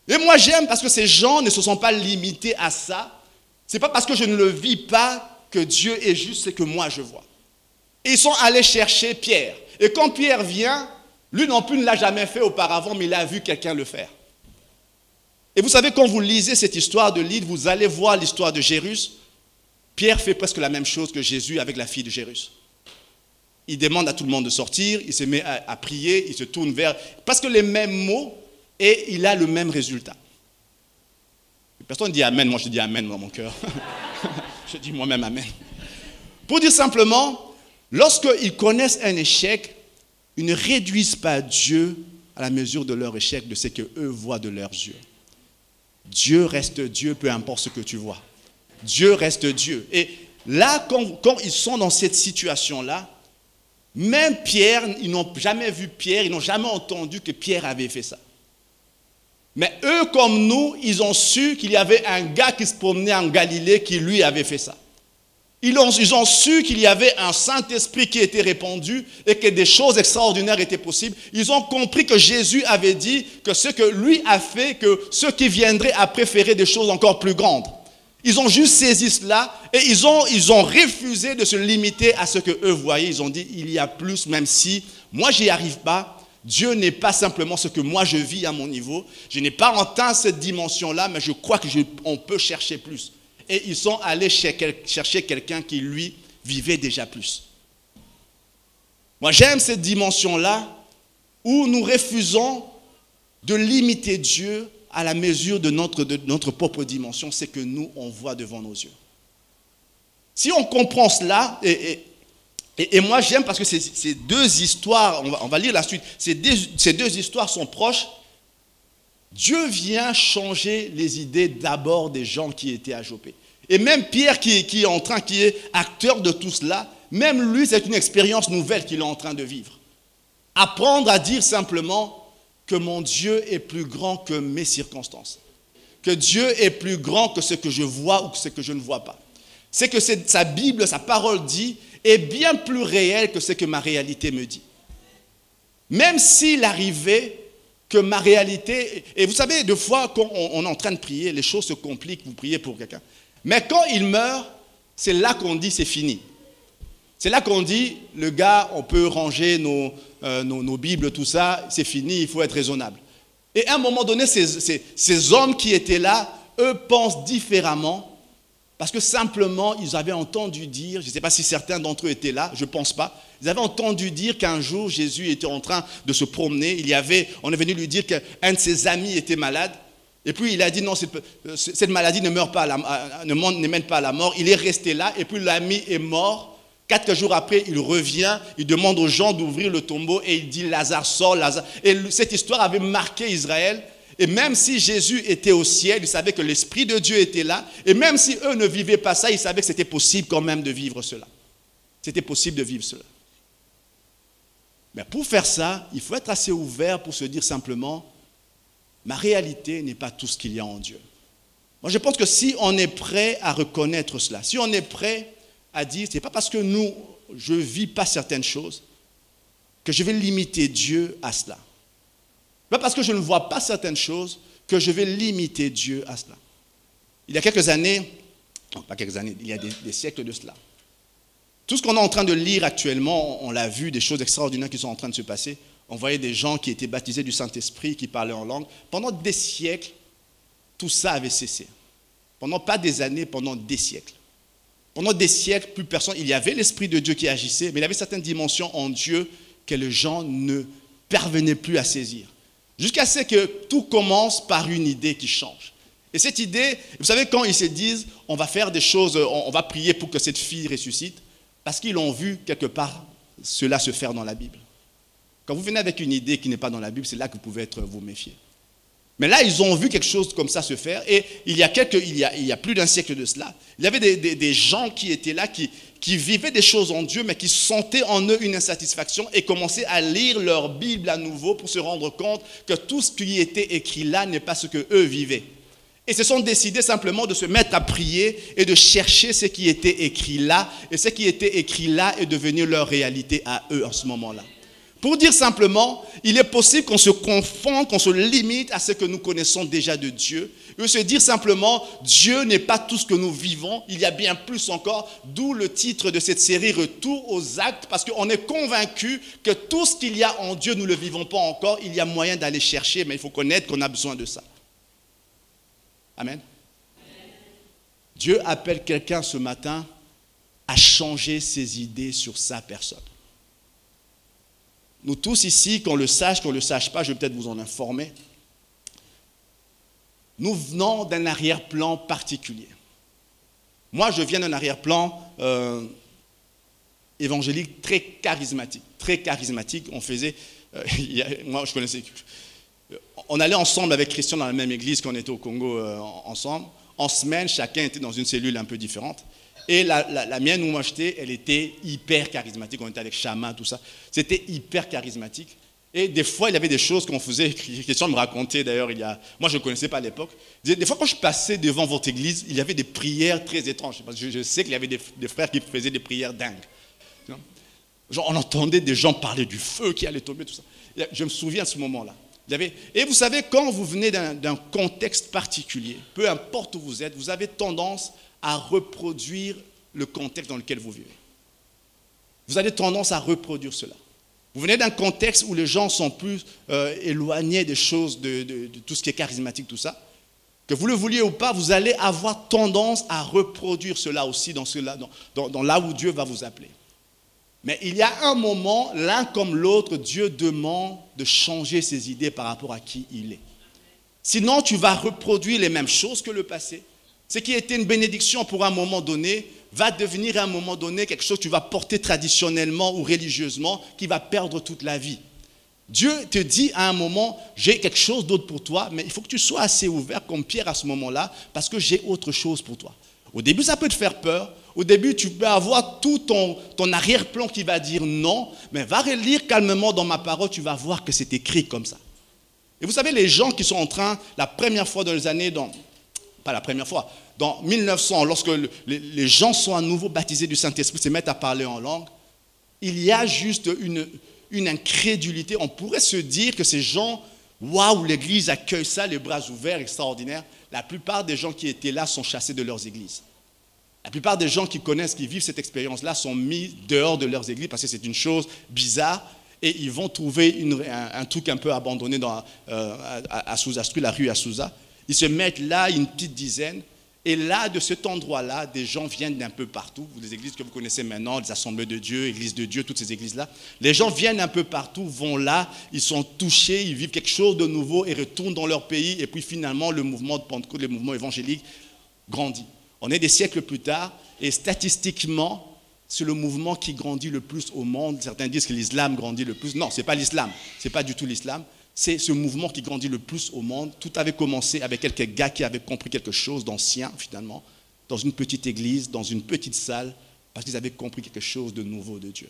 Et moi j'aime parce que ces gens ne se sont pas limités à ça. Ce n'est pas parce que je ne le vis pas que Dieu est juste, c'est que moi je vois. Et ils sont allés chercher Pierre. Et quand Pierre vient, lui non plus ne l'a jamais fait auparavant, mais il a vu quelqu'un le faire. Et vous savez, quand vous lisez cette histoire de Lydie, vous allez voir l'histoire de Jairus. Pierre fait presque la même chose que Jésus avec la fille de Jairus. Il demande à tout le monde de sortir, il se met à prier, il se tourne vers... Parce que les mêmes mots, et il a le même résultat. Personne ne dit Amen, moi je dis Amen dans mon cœur. Je dis moi-même Amen. Pour dire simplement, lorsqu'ils connaissent un échec, ils ne réduisent pas Dieu à la mesure de leur échec, de ce qu'eux voient de leurs yeux. Dieu reste Dieu, peu importe ce que tu vois. Dieu reste Dieu. Et là, quand ils sont dans cette situation-là, même Pierre, ils n'ont jamais vu Pierre, ils n'ont jamais entendu que Pierre avait fait ça. Mais eux, comme nous, ils ont su qu'il y avait un gars qui se promenait en Galilée qui lui avait fait ça. Ils ont su qu'il y avait un Saint-Esprit qui était répandu et que des choses extraordinaires étaient possibles. Ils ont compris que Jésus avait dit que ce que lui a fait, que ceux qui viendraient après feraient des choses encore plus grandes. Ils ont juste saisi cela et ils ont refusé de se limiter à ce qu'eux voyaient. Ils ont dit, il y a plus, même si moi, j'y arrive pas. Dieu n'est pas simplement ce que moi, je vis à mon niveau. Je n'ai pas atteint cette dimension-là, mais je crois qu'on peut chercher plus. Et ils sont allés chercher quelqu'un qui, lui, vivait déjà plus. Moi, j'aime cette dimension-là où nous refusons de limiter Dieu à la mesure de notre propre dimension, c'est que nous, on voit devant nos yeux. Si on comprend cela, et moi j'aime parce que ces deux histoires, on va lire la suite, ces deux histoires sont proches. Dieu vient changer les idées d'abord des gens qui étaient à Joppé. Et même Pierre qui est acteur de tout cela, même lui c'est une expérience nouvelle qu'il est en train de vivre. Apprendre à dire simplement que mon Dieu est plus grand que mes circonstances. Que Dieu est plus grand que ce que je vois ou que ce que je ne vois pas. C'est que sa Bible, sa parole dit, est bien plus réelle que ce que ma réalité me dit. Même s'il arrivait que ma réalité... Et vous savez, des fois, quand on est en train de prier, les choses se compliquent, vous priez pour quelqu'un. Mais quand il meurt, c'est là qu'on dit c'est fini. C'est là qu'on dit, le gars, on peut ranger nos Bibles, tout ça, c'est fini, il faut être raisonnable. Et à un moment donné, ces hommes qui étaient là, eux pensent différemment, parce que simplement, ils avaient entendu dire, je ne sais pas si certains d'entre eux étaient là, je ne pense pas, ils avaient entendu dire qu'un jour, Jésus était en train de se promener, on est venu lui dire qu'un de ses amis était malade, et puis il a dit non, cette maladie ne mène pas à la mort, il est resté là, et puis l'ami est mort. 4 jours après, il revient, il demande aux gens d'ouvrir le tombeau et il dit Lazare sort, Lazare. Et cette histoire avait marqué Israël. Et même si Jésus était au ciel, il savait que l'Esprit de Dieu était là. Et même si eux ne vivaient pas ça, ils savaient que c'était possible quand même de vivre cela. C'était possible de vivre cela. Mais pour faire ça, il faut être assez ouvert pour se dire simplement, ma réalité n'est pas tout ce qu'il y a en Dieu. Moi, je pense que si on est prêt à reconnaître cela, si on est prêt à dire, ce n'est pas parce que je ne vis pas certaines choses que je vais limiter Dieu à cela. Ce n'est pas parce que je ne vois pas certaines choses que je vais limiter Dieu à cela. Il y a quelques années, non pas quelques années, il y a des siècles de cela. Tout ce qu'on est en train de lire actuellement, on l'a vu, des choses extraordinaires qui sont en train de se passer. On voyait des gens qui étaient baptisés du Saint-Esprit, qui parlaient en langue. Pendant des siècles, tout ça avait cessé. Pendant pas des années, pendant des siècles. Pendant des siècles, plus personne, il y avait l'Esprit de Dieu qui agissait, mais il y avait certaines dimensions en Dieu que les gens ne parvenaient plus à saisir. Jusqu'à ce que tout commence par une idée qui change. Et cette idée, vous savez, quand ils se disent, on va faire des choses, on va prier pour que cette fille ressuscite, parce qu'ils ont vu quelque part cela se faire dans la Bible. Quand vous venez avec une idée qui n'est pas dans la Bible, c'est là que vous pouvez vous méfier. Mais là, ils ont vu quelque chose comme ça se faire. Et il y a plus d'un siècle de cela, il y avait des gens qui étaient là, qui qui vivaient des choses en Dieu, mais qui sentaient en eux une insatisfaction et commençaient à lire leur Bible à nouveau pour se rendre compte que tout ce qui était écrit là n'est pas ce qu'eux vivaient. Et se sont décidés simplement de se mettre à prier et de chercher ce qui était écrit là. Et ce qui était écrit là est devenu leur réalité à eux en ce moment-là. Pour dire simplement, il est possible qu'on se confonde, qu'on se limite à ce que nous connaissons déjà de Dieu. Et se dire simplement, Dieu n'est pas tout ce que nous vivons, il y a bien plus encore, d'où le titre de cette série, Retour aux actes, parce qu'on est convaincu que tout ce qu'il y a en Dieu, nous ne le vivons pas encore, il y a moyen d'aller chercher, mais il faut connaître qu'on a besoin de ça. Amen. Dieu appelle quelqu'un ce matin à changer ses idées sur sa personne. Nous tous ici, qu'on le sache pas, je vais peut-être vous en informer. Nous venons d'un arrière-plan particulier. Moi, je viens d'un arrière-plan évangélique très charismatique. Très charismatique. On faisait, moi, je connaissais. On allait ensemble avec Christian dans la même église quand on était au Congo ensemble. En semaine, chacun était dans une cellule un peu différente. Et la mienne où moi j'étais, elle était hyper charismatique. On était avec Chama, tout ça. C'était hyper charismatique. Et des fois, il y avait des choses qu'on faisait. Christian me racontait d'ailleurs, moi je ne connaissais pas à l'époque. Des fois, quand je passais devant votre église, il y avait des prières très étranges. Parce que je sais qu'il y avait des frères qui faisaient des prières dingues. Genre, on entendait des gens parler du feu qui allait tomber, tout ça. Je me souviens de ce moment-là. Et vous savez, quand vous venez d'un contexte particulier, peu importe où vous êtes, vous avez tendance à reproduire le contexte dans lequel vous vivez. Vous avez tendance à reproduire cela. Vous venez d'un contexte où les gens sont plus éloignés des choses, de tout ce qui est charismatique, tout ça. Que vous le vouliez ou pas, vous allez avoir tendance à reproduire cela aussi dans là où Dieu va vous appeler. Mais il y a un moment, l'un comme l'autre, Dieu demande de changer ses idées par rapport à qui il est. Sinon, tu vas reproduire les mêmes choses que le passé. Ce qui était une bénédiction pour un moment donné va devenir à un moment donné quelque chose que tu vas porter traditionnellement ou religieusement qui va perdre toute la vie. Dieu te dit à un moment, j'ai quelque chose d'autre pour toi, mais il faut que tu sois assez ouvert comme Pierre à ce moment-là parce que j'ai autre chose pour toi. Au début, ça peut te faire peur. Au début, tu peux avoir tout ton arrière-plan qui va dire non, mais va relire calmement dans ma parole, tu vas voir que c'est écrit comme ça. Et vous savez, les gens qui sont en train, la première fois dans les années, pas la première fois, dans 1900, lorsque les gens sont à nouveau baptisés du Saint-Esprit, se mettent à parler en langue, il y a juste une incrédulité. On pourrait se dire que ces gens, waouh, l'église accueille ça, les bras ouverts, extraordinaire. La plupart des gens qui étaient là sont chassés de leurs églises. La plupart des gens qui connaissent, qui vivent cette expérience-là sont mis dehors de leurs églises parce que c'est une chose bizarre et ils vont trouver un truc un peu abandonné à Souza-Street, la rue à Souza. Ils se mettent là, une petite dizaine. Et là, de cet endroit-là, des gens viennent d'un peu partout. Les églises que vous connaissez maintenant, les Assemblées de Dieu, Église de Dieu, toutes ces églises-là. Les gens viennent un peu partout, vont là, ils sont touchés, ils vivent quelque chose de nouveau et retournent dans leur pays. Et puis finalement, le mouvement de Pentecôte, le mouvement évangélique grandit. On est des siècles plus tard et statistiquement, c'est le mouvement qui grandit le plus au monde. Certains disent que l'islam grandit le plus. Non, ce n'est pas l'islam. Ce n'est pas du tout l'islam. C'est ce mouvement qui grandit le plus au monde. Tout avait commencé avec quelques gars qui avaient compris quelque chose d'ancien, finalement, dans une petite église, dans une petite salle, parce qu'ils avaient compris quelque chose de nouveau de Dieu.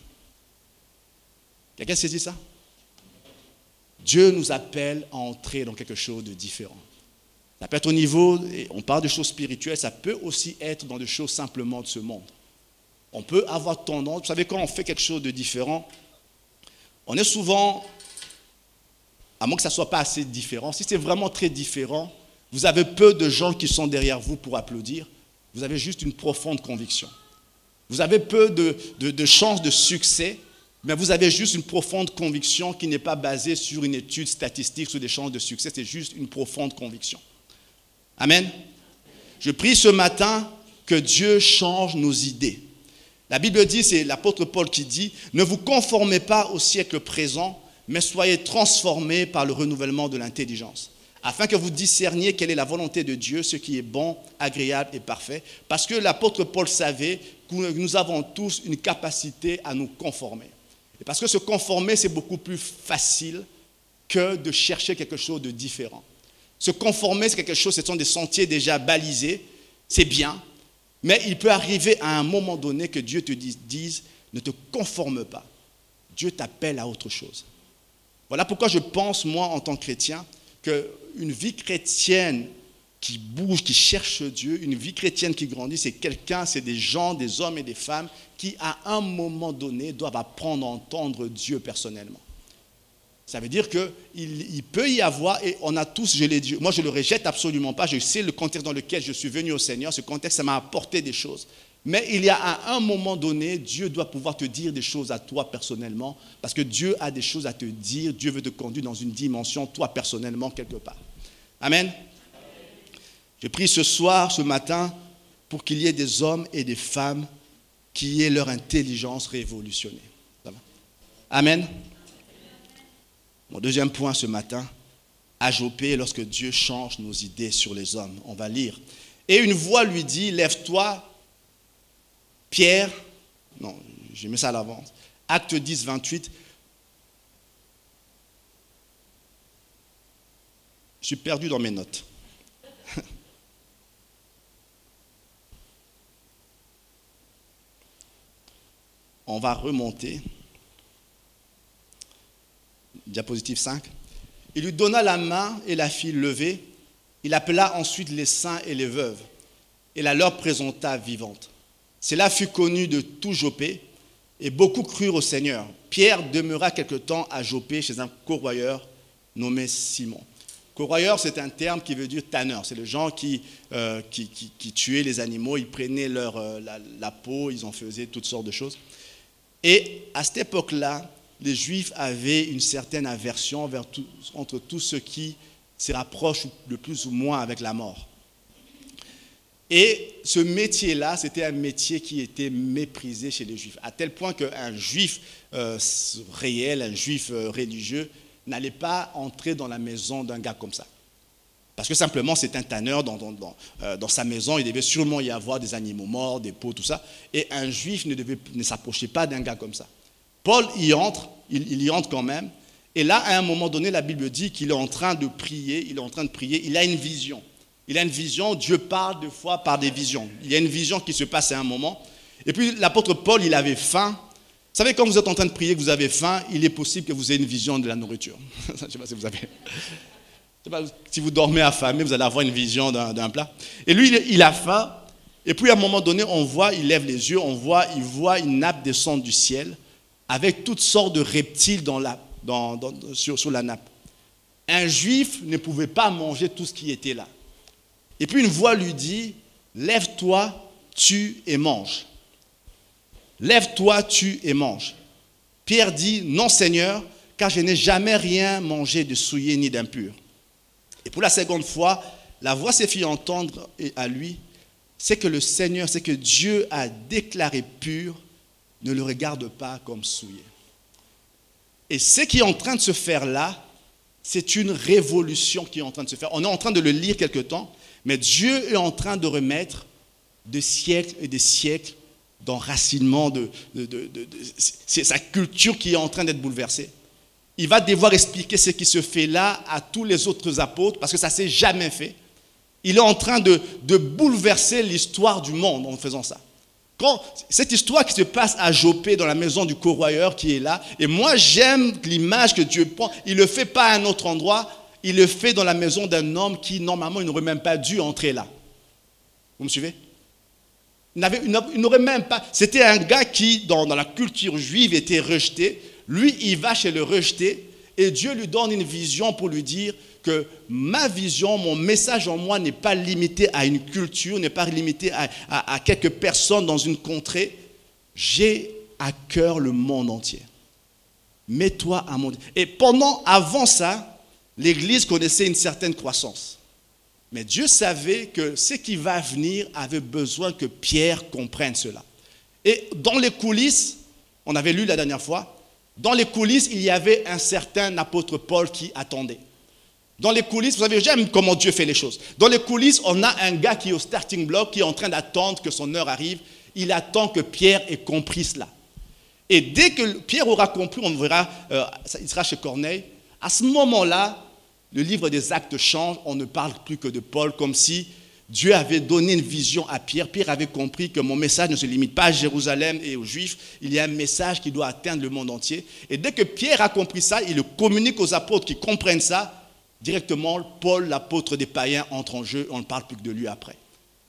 Quelqu'un saisit ça? Dieu nous appelle à entrer dans quelque chose de différent. Ça peut être au niveau, on parle de choses spirituelles, ça peut aussi être dans des choses simplement de ce monde. On peut avoir tendance, vous savez, quand on fait quelque chose de différent, on est souvent... À moins que ça ne soit pas assez différent. Si c'est vraiment très différent, vous avez peu de gens qui sont derrière vous pour applaudir. Vous avez juste une profonde conviction. Vous avez peu de chances de succès, mais vous avez juste une profonde conviction qui n'est pas basée sur une étude statistique sur des chances de succès. C'est juste une profonde conviction. Amen. Je prie ce matin que Dieu change nos idées. La Bible dit, c'est l'apôtre Paul qui dit, « Ne vous conformez pas au siècle présent, mais soyez transformés par le renouvellement de l'intelligence, afin que vous discerniez quelle est la volonté de Dieu, ce qui est bon, agréable et parfait. » Parce que l'apôtre Paul savait que nous avons tous une capacité à nous conformer. Et parce que se conformer, c'est beaucoup plus facile que de chercher quelque chose de différent. Se conformer, c'est quelque chose, ce sont des sentiers déjà balisés, c'est bien, Mais il peut arriver à un moment donné que Dieu te dise, ne te conforme pas. Dieu t'appelle à autre chose. Voilà pourquoi je pense, moi, en tant que chrétien, qu'une vie chrétienne qui bouge, qui cherche Dieu, une vie chrétienne qui grandit, c'est des gens, des hommes et des femmes qui, à un moment donné, doivent apprendre à entendre Dieu personnellement. Ça veut dire qu'il peut y avoir, et on a tous, je l'ai dit, moi je ne le rejette absolument pas, je sais le contexte dans lequel je suis venu au Seigneur, ce contexte, ça m'a apporté des choses. Mais il y a à un moment donné, Dieu doit pouvoir te dire des choses à toi personnellement, parce que Dieu a des choses à te dire, Dieu veut te conduire dans une dimension, toi personnellement, quelque part. Amen. Je prie ce soir, ce matin, pour qu'il y ait des hommes et des femmes qui aient leur intelligence révolutionnée. Ça va? Amen. Mon deuxième point ce matin, à Joppé, lorsque Dieu change nos idées sur les hommes. On va lire. Et une voix lui dit, lève-toi, Pierre. Non, j'ai mis ça à l'avance. Acte 10, 28. Je suis perdu dans mes notes. On va remonter. Diapositive 5. Il lui donna la main et la fit lever. Il appela ensuite les saints et les veuves et la leur présenta vivante. Cela fut connu de tout Joppé et beaucoup crurent au Seigneur. Pierre demeura quelque temps à Joppé chez un corroyeur nommé Simon. Corroyeur, c'est un terme qui veut dire tanneur. C'est les gens qui tuaient les animaux, ils prenaient la peau, ils en faisaient toutes sortes de choses. Et à cette époque-là, les Juifs avaient une certaine aversion entre tous ceux qui se rapprochent de plus ou moins avec la mort. Et ce métier-là, c'était un métier qui était méprisé chez les Juifs, à tel point qu'un Juif réel, un Juif religieux, n'allait pas entrer dans la maison d'un gars comme ça. Parce que simplement, c'est un tanneur, dans sa maison, il devait sûrement y avoir des animaux morts, des peaux, tout ça. Et un Juif ne s'approchait pas d'un gars comme ça. Paul y entre, il y entre quand même. Et là, à un moment donné, la Bible dit qu'il est en train de prier, il a une vision. Il a une vision, Dieu parle des fois par des visions. Il y a une vision qui se passe à un moment. Et puis l'apôtre Paul, il avait faim. Vous savez, quand vous êtes en train de prier, que vous avez faim, il est possible que vous ayez une vision de la nourriture. Je ne sais pas si vous avez... Si vous dormez affamé, vous allez avoir une vision d'un plat. Et lui, il a faim. Et puis à un moment donné, on voit, il lève les yeux, il voit une nappe descendre du ciel avec toutes sortes de reptiles sur la nappe. Un Juif ne pouvait pas manger tout ce qui était là. Et puis une voix lui dit, lève-toi, tue et mange. Lève-toi, tue et mange. Pierre dit, non Seigneur, car je n'ai jamais rien mangé de souillé ni d'impur. Et pour la seconde fois, la voix s'est fait entendre à lui, c'est que le Seigneur, c'est que Dieu a déclaré pur, ne le regarde pas comme souillé. Et ce qui est en train de se faire là, c'est une révolution qui est en train de se faire. On est en train de le lire quelque temps, mais Dieu est en train de remettre des siècles et des siècles d'enracinement, c'est sa culture qui est en train d'être bouleversée. Il va devoir expliquer ce qui se fait là à tous les autres apôtres, parce que ça ne s'est jamais fait. Il est en train de bouleverser l'histoire du monde en faisant ça. Quand cette histoire qui se passe à Joppé, dans la maison du corroyeur qui est là, et moi j'aime l'image que Dieu prend, il ne le fait pas à un autre endroit, il le fait dans la maison d'un homme qui normalement il n'aurait même pas dû entrer là. Vous me suivez? Il n'aurait même pas... C'était un gars qui, dans la culture juive, était rejeté. Lui, il va chez le rejeté et Dieu lui donne une vision pour lui dire que ma vision, mon message en moi n'est pas limité à une culture, n'est pas limité à quelques personnes dans une contrée. J'ai à cœur le monde entier. Mets-toi à mon... Et avant ça, l'Église connaissait une certaine croissance. Mais Dieu savait que ce qui va venir avait besoin que Pierre comprenne cela. Et dans les coulisses, on avait lu la dernière fois, dans les coulisses, il y avait un certain apôtre Paul qui attendait. Dans les coulisses, vous savez, j'aime comment Dieu fait les choses. Dans les coulisses, on a un gars qui est au starting block, qui est en train d'attendre que son heure arrive. Il attend que Pierre ait compris cela. Et dès que Pierre aura compris, on verra, il sera chez Corneille. À ce moment-là, le livre des Actes change, on ne parle plus que de Paul, comme si Dieu avait donné une vision à Pierre. Pierre avait compris que mon message ne se limite pas à Jérusalem et aux Juifs. Il y a un message qui doit atteindre le monde entier. Et dès que Pierre a compris ça, il le communique aux apôtres qui comprennent ça. Directement, Paul, l'apôtre des païens, entre en jeu. On ne parle plus que de lui après.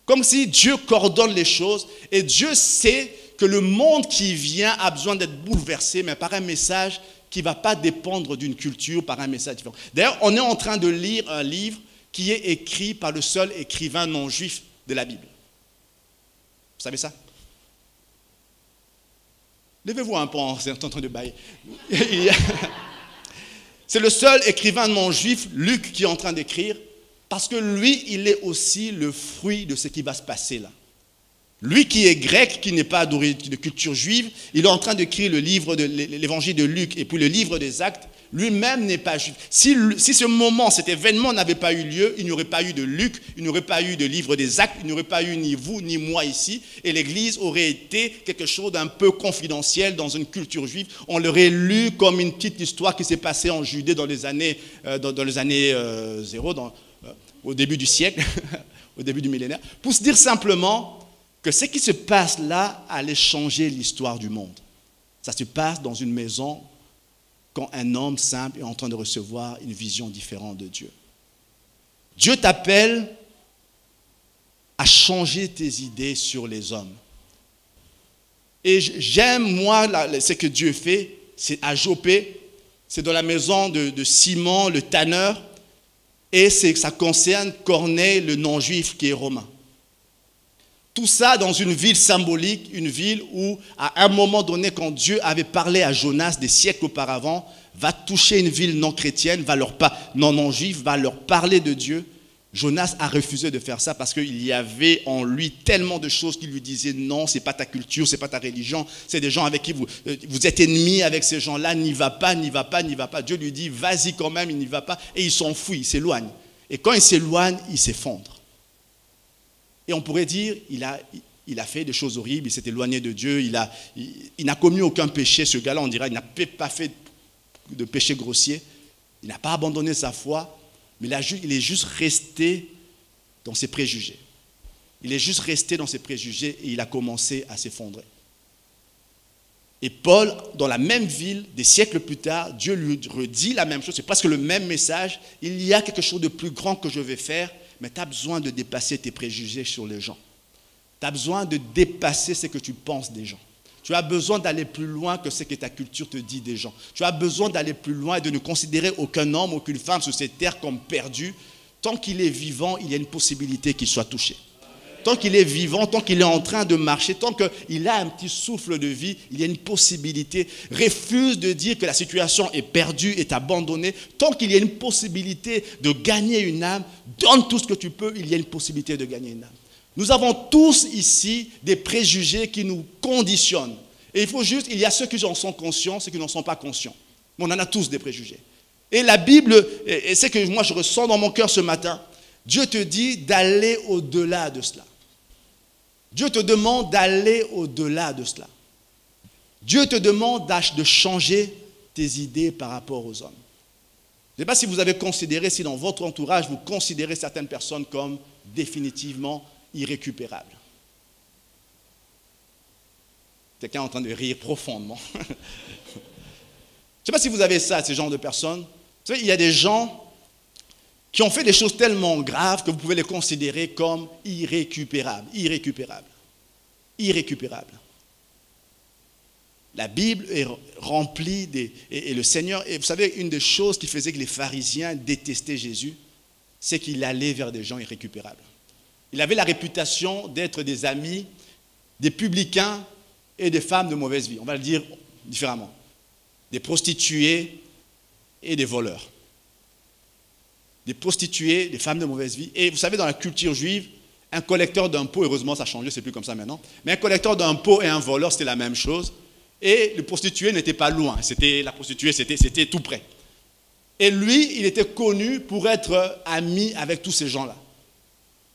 Comme si Dieu coordonne les choses. Et Dieu sait que le monde qui vient a besoin d'être bouleversé, mais par un message qui ne va pas dépendre d'une culture, par un message différent. D'ailleurs, on est en train de lire un livre qui est écrit par le seul écrivain non-juif de la Bible. Vous savez ça? Levez-vous un peu en train de bailler. C'est le seul écrivain non-juif, Luc, qui est en train d'écrire, parce que lui, il est aussi le fruit de ce qui va se passer là. Lui qui est grec, qui n'est pas de culture juive, il est en train d'écrire le livre de l'évangile de Luc et puis le livre des Actes. Lui-même n'est pas juif. Si ce moment, cet événement n'avait pas eu lieu, il n'y aurait pas eu de Luc, il n'y aurait pas eu de livre des Actes, il n'y aurait pas eu ni vous ni moi ici, et l'Église aurait été quelque chose d'un peu confidentiel dans une culture juive. On l'aurait lu comme une petite histoire qui s'est passée en Judée dans les années, zéro, au début du siècle, au début du millénaire, pour se dire simplement que ce qui se passe là allait changer l'histoire du monde. Ça se passe dans une maison quand un homme simple est en train de recevoir une vision différente de Dieu. Dieu t'appelle à changer tes idées sur les hommes. Et j'aime, moi, ce que Dieu fait, c'est à Jopé, c'est dans la maison de Simon, le tanneur, et ça concerne Corneille, le non-juif qui est romain. Tout ça dans une ville symbolique, une ville où, à un moment donné, quand Dieu avait parlé à Jonas des siècles auparavant, va toucher une ville non chrétienne, non juive, va leur parler de Dieu. Jonas a refusé de faire ça parce qu'il y avait en lui tellement de choses qui lui disaient non, c'est pas ta culture, c'est pas ta religion, c'est des gens avec qui vous êtes ennemis avec ces gens-là, n'y va pas, n'y va pas, n'y va pas. Dieu lui dit, vas-y quand même, il n'y va pas. Et il s'enfuit, il s'éloigne. Et quand il s'éloigne, il s'effondre. Et on pourrait dire, il a fait des choses horribles, il s'est éloigné de Dieu, il n'a commis aucun péché, ce gars-là, on dirait, il n'a pas fait de péché grossier, il n'a pas abandonné sa foi, mais il est juste resté dans ses préjugés. Il est juste resté dans ses préjugés et il a commencé à s'effondrer. Et Paul, dans la même ville, des siècles plus tard, Dieu lui redit la même chose, c'est presque le même message, il y a quelque chose de plus grand que je vais faire, mais tu as besoin de dépasser tes préjugés sur les gens. Tu as besoin de dépasser ce que tu penses des gens. Tu as besoin d'aller plus loin que ce que ta culture te dit des gens. Tu as besoin d'aller plus loin et de ne considérer aucun homme, aucune femme sur cette terre comme perdu. Tant qu'il est vivant, il y a une possibilité qu'il soit touché. Tant qu'il est vivant, tant qu'il est en train de marcher, tant qu'il a un petit souffle de vie, il y a une possibilité. Refuse de dire que la situation est perdue, est abandonnée. Tant qu'il y a une possibilité de gagner une âme, donne tout ce que tu peux, il y a une possibilité de gagner une âme. Nous avons tous ici des préjugés qui nous conditionnent. Et il y a ceux qui en sont conscients, ceux qui n'en sont pas conscients. Mais on en a tous des préjugés. Et la Bible, et c'est que moi je ressens dans mon cœur ce matin, Dieu te dit d'aller au-delà de cela. Dieu te demande d'aller au-delà de cela. Dieu te demande de changer tes idées par rapport aux hommes. Je ne sais pas si vous avez considéré, si dans votre entourage, vous considérez certaines personnes comme définitivement irrécupérables. Quelqu'un est en train de rire profondément. Je ne sais pas si vous avez ça, ces genres de personnes. Vous savez, il y a des gens qui ont fait des choses tellement graves que vous pouvez les considérer comme irrécupérables. Irrécupérables. La Bible est remplie et le Seigneur, et vous savez, une des choses qui faisait que les pharisiens détestaient Jésus, c'est qu'il allait vers des gens irrécupérables. Il avait la réputation d'être des amis des publicains et des femmes de mauvaise vie. On va le dire différemment. Des prostituées et des voleurs. Des prostituées, des femmes de mauvaise vie. Et vous savez, dans la culture juive, un collecteur d'impôts, heureusement ça a changé, c'est plus comme ça maintenant, mais un collecteur d'impôts et un voleur, c'était la même chose. Et le prostitué n'était pas loin, la prostituée, c'était tout près. Et lui, il était connu pour être ami avec tous ces gens-là.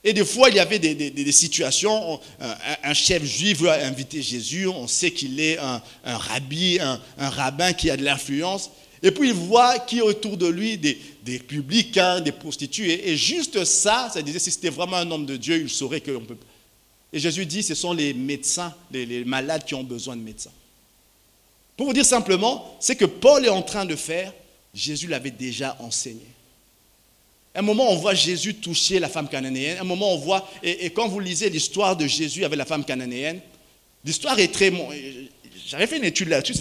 Et des fois, il y avait des situations, un chef juif veut inviter Jésus, on sait qu'il est un rabbi, un rabbin qui a de l'influence. Et puis il voit qui est autour de lui, des publicains, des prostituées. Et juste ça disait, si c'était vraiment un homme de Dieu, il saurait qu'on peut. Et Jésus dit, ce sont les médecins, les malades qui ont besoin de médecins. Pour vous dire simplement, c'est que Paul est en train de faire, Jésus l'avait déjà enseigné. À un moment, on voit Jésus toucher la femme cananéenne. À un moment, on voit, et quand vous lisez l'histoire de Jésus avec la femme cananéenne, l'histoire est très... J'avais fait une étude là-dessus,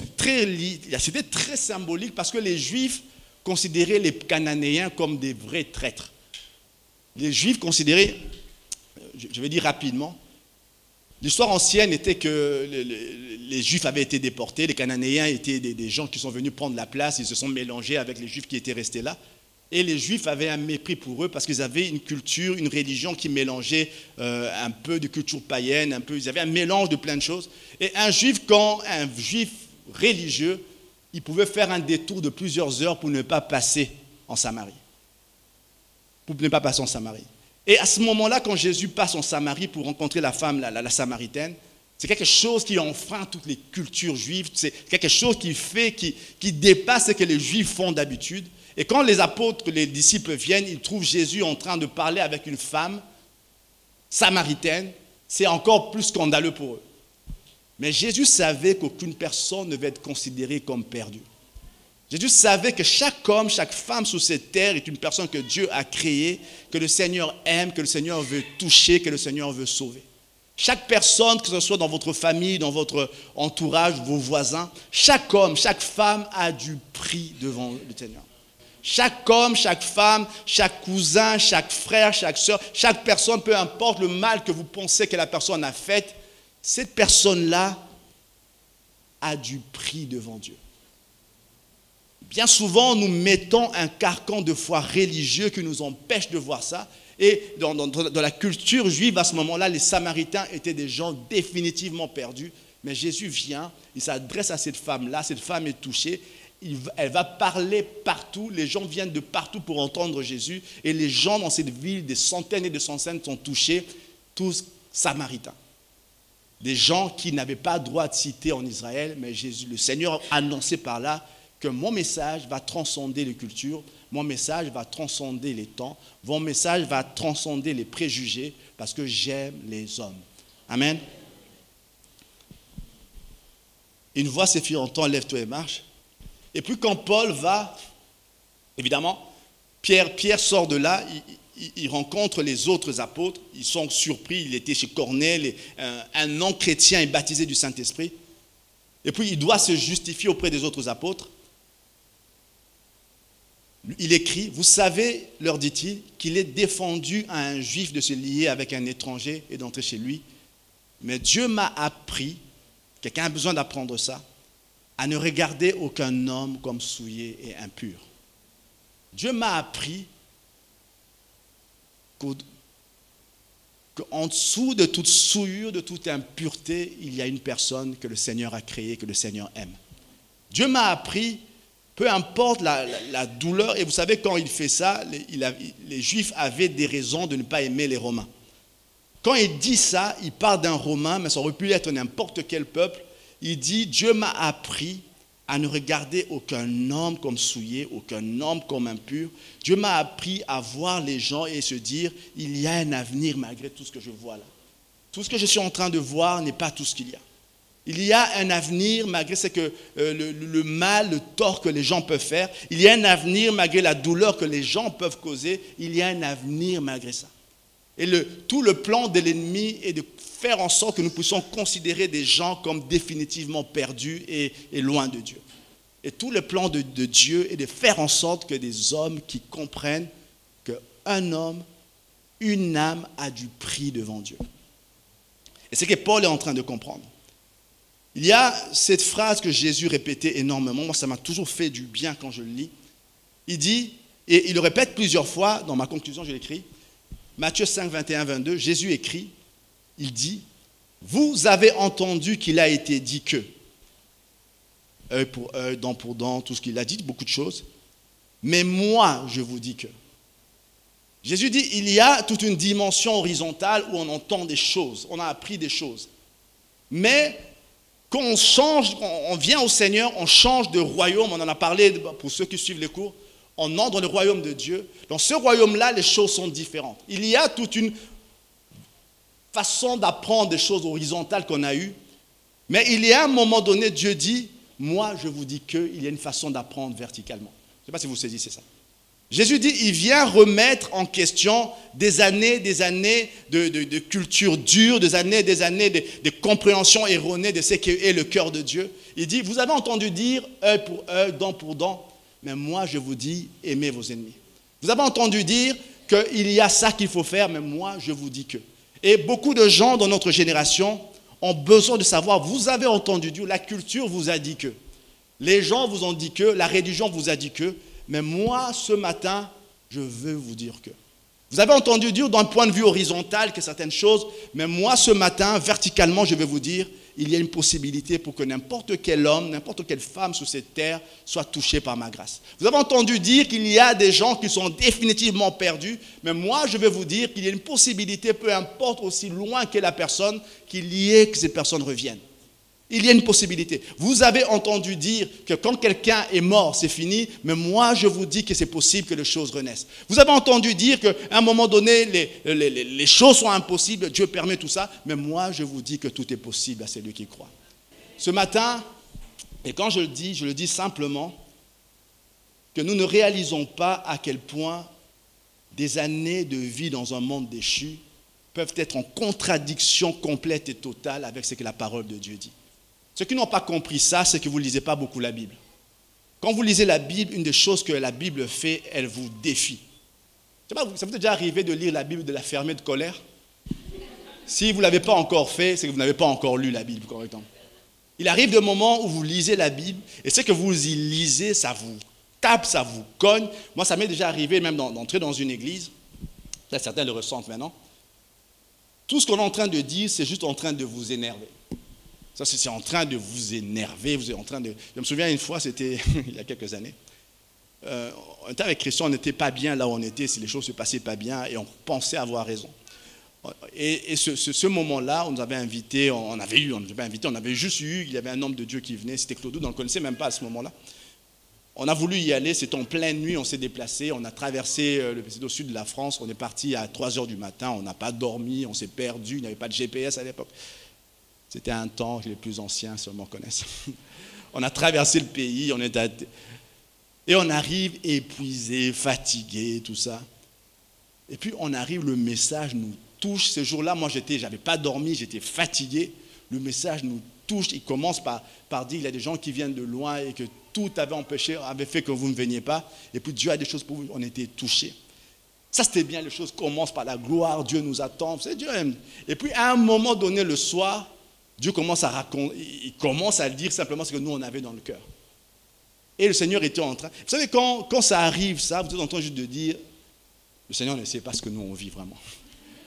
c'était très symbolique parce que les Juifs considéraient les Cananéens comme des vrais traîtres. Les Juifs considéraient, je vais dire rapidement, l'histoire ancienne était que les Juifs avaient été déportés, les Cananéens étaient des gens qui sont venus prendre la place, ils se sont mélangés avec les Juifs qui étaient restés là. Et les Juifs avaient un mépris pour eux parce qu'ils avaient une culture, une religion qui mélangeait un peu de culture païenne, ils avaient un mélange de plein de choses. Et un Juif religieux, il pouvait faire un détour de plusieurs heures pour ne pas passer en Samarie. Et à ce moment-là, quand Jésus passe en Samarie pour rencontrer la femme, la Samaritaine, c'est quelque chose qui enfreint toutes les cultures juives, c'est quelque chose qui dépasse ce que les Juifs font d'habitude. Et quand les apôtres, les disciples viennent, ils trouvent Jésus en train de parler avec une femme samaritaine. C'est encore plus scandaleux pour eux. Mais Jésus savait qu'aucune personne ne devait être considérée comme perdue. Jésus savait que chaque homme, chaque femme sur cette terre est une personne que Dieu a créée, que le Seigneur aime, que le Seigneur veut toucher, que le Seigneur veut sauver. Chaque personne, que ce soit dans votre famille, dans votre entourage, vos voisins, chaque homme, chaque femme a du prix devant le Seigneur. Chaque homme, chaque femme, chaque cousin, chaque frère, chaque soeur, chaque personne, peu importe le mal que vous pensez que la personne a fait, cette personne-là a du prix devant Dieu. Bien souvent, nous mettons un carcan de foi religieux qui nous empêche de voir ça. Et dans la culture juive, à ce moment-là, les Samaritains étaient des gens définitivement perdus. Mais Jésus vient, il s'adresse à cette femme-là, cette femme est touchée. Elle va parler partout, les gens viennent de partout pour entendre Jésus, et les gens dans cette ville, des centaines et des centaines sont touchés, tous samaritains. Des gens qui n'avaient pas droit de citer en Israël, mais Jésus, le Seigneur a annoncé par là que mon message va transcender les cultures, mon message va transcender les temps, mon message va transcender les préjugés, parce que j'aime les hommes. Amen. Une voix s'effrie en temps, lève-toi et marche. Et puis quand Paul va, évidemment, Pierre sort de là, il rencontre les autres apôtres, ils sont surpris, il était chez Cornèle, un non-chrétien est baptisé du Saint-Esprit. Et puis il doit se justifier auprès des autres apôtres. Il écrit, vous savez, leur dit-il, qu'il est défendu à un juif de se lier avec un étranger et d'entrer chez lui. Mais Dieu m'a appris, quelqu'un a besoin d'apprendre ça, à ne regarder aucun homme comme souillé et impur. Dieu m'a appris qu'en dessous de toute souillure, de toute impureté, il y a une personne que le Seigneur a créée, que le Seigneur aime. Dieu m'a appris, peu importe la douleur, et vous savez quand il fait ça, les Juifs avaient des raisons de ne pas aimer les Romains. Quand il dit ça, il parle d'un Romain, mais ça aurait pu être n'importe quel peuple. Il dit, Dieu m'a appris à ne regarder aucun homme comme souillé, aucun homme comme impur. Dieu m'a appris à voir les gens et se dire, il y a un avenir malgré tout ce que je vois là. Tout ce que je suis en train de voir n'est pas tout ce qu'il y a. Il y a un avenir malgré ce que le mal, le tort que les gens peuvent faire. Il y a un avenir malgré la douleur que les gens peuvent causer. Il y a un avenir malgré ça. Et tout le plan de l'ennemi est de faire en sorte que nous puissions considérer des gens comme définitivement perdus et loin de Dieu. Et tout le plan de Dieu est de faire en sorte que des hommes qui comprennent qu'un homme, une âme a du prix devant Dieu. Et c'est ce que Paul est en train de comprendre. Il y a cette phrase que Jésus répétait énormément. Moi, ça m'a toujours fait du bien quand je le lis. Il dit, et il le répète plusieurs fois, dans ma conclusion, je l'écris, Matthieu 5, 21, 22, Jésus écrit, il dit, vous avez entendu qu'il a été dit que, œil pour œil, dent pour dent, tout ce qu'il a dit, beaucoup de choses, mais moi, je vous dis que. Jésus dit, il y a toute une dimension horizontale où on entend des choses, on a appris des choses. Mais quand on change, on vient au Seigneur, on change de royaume, on en a parlé pour ceux qui suivent les cours, on entre dans le royaume de Dieu. Dans ce royaume-là, les choses sont différentes. Il y a toute une façon d'apprendre des choses horizontales qu'on a eues, mais il y a un moment donné, Dieu dit, moi je vous dis qu'il y a une façon d'apprendre verticalement. Je ne sais pas si vous saisissez ça. Jésus dit, il vient remettre en question des années de culture dure, des années de compréhension erronée de ce qu'est le cœur de Dieu. Il dit, vous avez entendu dire œil pour œil, dent pour dent, mais moi je vous dis, aimez vos ennemis. Vous avez entendu dire qu'il y a ça qu'il faut faire, mais moi je vous dis que. Et beaucoup de gens dans notre génération ont besoin de savoir, vous avez entendu dire, la culture vous a dit que, les gens vous ont dit que, la religion vous a dit que, mais moi, ce matin, je veux vous dire que. Vous avez entendu dire d'un point de vue horizontal que certaines choses, mais moi, ce matin, verticalement, je vais vous dire, il y a une possibilité pour que n'importe quel homme, n'importe quelle femme sur cette terre soit touché par ma grâce. Vous avez entendu dire qu'il y a des gens qui sont définitivement perdus, mais moi, je vais vous dire qu'il y a une possibilité, peu importe aussi loin qu'est la personne, qu'il y ait que ces personnes reviennent. Il y a une possibilité. Vous avez entendu dire que quand quelqu'un est mort, c'est fini, mais moi, je vous dis que c'est possible que les choses renaissent. Vous avez entendu dire qu'à un moment donné, les choses sont impossibles, Dieu permet tout ça, mais moi, je vous dis que tout est possible à celui qui croit. Ce matin, et quand je le dis simplement, que nous ne réalisons pas à quel point des années de vie dans un monde déchu peuvent être en contradiction complète et totale avec ce que la parole de Dieu dit. Ceux qui n'ont pas compris ça, c'est que vous ne lisez pas beaucoup la Bible. Quand vous lisez la Bible, une des choses que la Bible fait, elle vous défie. Ça vous est déjà arrivé de lire la Bible, de la fermer de colère? Si vous ne l'avez pas encore fait, c'est que vous n'avez pas encore lu la Bible correctement. Il arrive des moments où vous lisez la Bible, et ce que vous y lisez, ça vous tape, ça vous cogne. Moi, ça m'est déjà arrivé même d'entrer dans une église. Là, certains le ressentent maintenant. Tout ce qu'on est en train de dire, c'est juste en train de vous énerver. Ça, c'est en train de vous énerver. Vous êtes en train de... Je me souviens une fois, c'était il y a quelques années. On était avec Christian, on n'était pas bien là où on était, si les choses ne se passaient pas bien, et on pensait avoir raison. Et ce moment-là, on nous avait invités, on avait juste eu, il y avait un homme de Dieu qui venait, c'était Claude, on ne le connaissait même pas à ce moment-là. On a voulu y aller, c'était en pleine nuit, on s'est déplacé, on a traversé le sud de la France, on est parti à 3 h du matin, on n'a pas dormi, on s'est perdu, il n'y avait pas de GPS à l'époque. C'était un temps, les plus anciens sûrement connaissent. On a traversé le pays, et on arrive épuisé, fatigué, tout ça. Et puis on arrive, le message nous touche. Ce jour-là, moi, j'avais pas dormi, j'étais fatigué. Le message nous touche. Il commence par dire, il y a des gens qui viennent de loin et que tout avait empêché, avait fait que vous ne veniez pas. Et puis Dieu a des choses pour vous, on était touchés. Ça, c'était bien, les choses commencent par la gloire, Dieu nous attend. C'est Dieu aime. Et puis à un moment donné, le soir, Dieu commence à raconter, il commence à dire simplement ce que nous, on avait dans le cœur. Et le Seigneur était en train... Vous savez, quand ça arrive, ça, vous êtes en train juste de dire, le Seigneur ne sait pas ce que nous, on vit vraiment.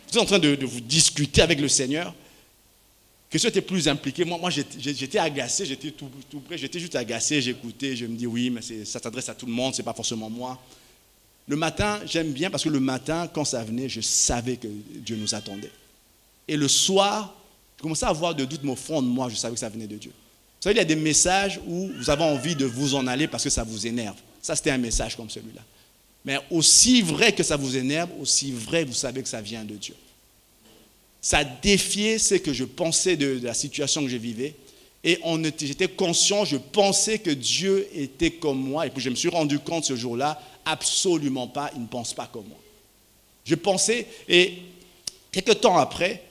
Vous êtes en train de vous discuter avec le Seigneur. Question était plus impliquée. Moi j'étais agacé, j'étais tout près, j'étais juste agacé, j'écoutais, je me dis, oui, mais ça s'adresse à tout le monde, ce n'est pas forcément moi. Le matin, j'aime bien, parce que le matin, quand ça venait, je savais que Dieu nous attendait. Et le soir, je commençais à avoir de doutes, mais au fond de moi, je savais que ça venait de Dieu. Vous savez, il y a des messages où vous avez envie de vous en aller parce que ça vous énerve. Ça, c'était un message comme celui-là. Mais aussi vrai que ça vous énerve, aussi vrai, vous savez que ça vient de Dieu. Ça défiait ce que je pensais de la situation que je vivais. Et j'étais conscient, je pensais que Dieu était comme moi. Et puis je me suis rendu compte ce jour-là, absolument pas, il ne pense pas comme moi. Je pensais, et quelques temps après,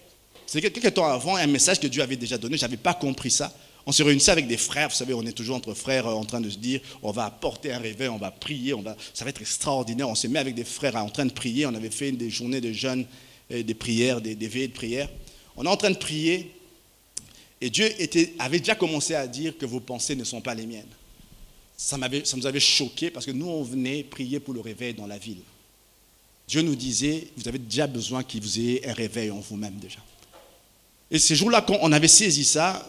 c'est quelques temps avant, un message que Dieu avait déjà donné, je n'avais pas compris ça. On se réunissait avec des frères, vous savez, on est toujours entre frères en train de se dire, on va apporter un réveil, on va prier, ça va être extraordinaire. On s'est mis avec des frères en train de prier, on avait fait des journées de jeûne, des prières, des veillées de prière. On est en train de prier et Dieu avait déjà commencé à dire que vos pensées ne sont pas les miennes. Ça nous avait choqués parce que nous, on venait prier pour le réveil dans la ville. Dieu nous disait, vous avez déjà besoin qu'il vous ait un réveil en vous-même déjà. Et ces jours-là, quand on avait saisi ça,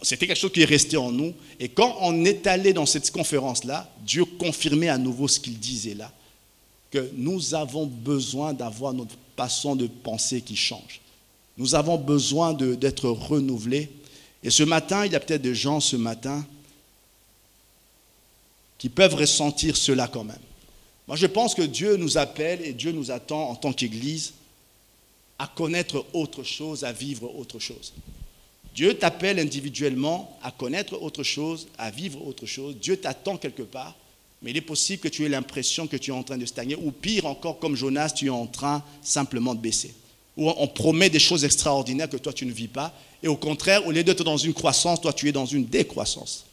c'était quelque chose qui est resté en nous. Et quand on est allé dans cette conférence-là, Dieu confirmait à nouveau ce qu'il disait là, que nous avons besoin d'avoir notre façon de penser qui change. Nous avons besoin d'être renouvelés. Et ce matin, il y a peut-être des gens ce matin qui peuvent ressentir cela quand même. Moi, je pense que Dieu nous appelle et Dieu nous attend en tant qu'Église à connaître autre chose, à vivre autre chose. Dieu t'appelle individuellement à connaître autre chose, à vivre autre chose. Dieu t'attend quelque part, mais il est possible que tu aies l'impression que tu es en train de stagner, ou pire encore, comme Jonas, tu es en train simplement de baisser. Où on promet des choses extraordinaires que toi tu ne vis pas, et au contraire, au lieu d'être dans une croissance, toi tu es dans une décroissance.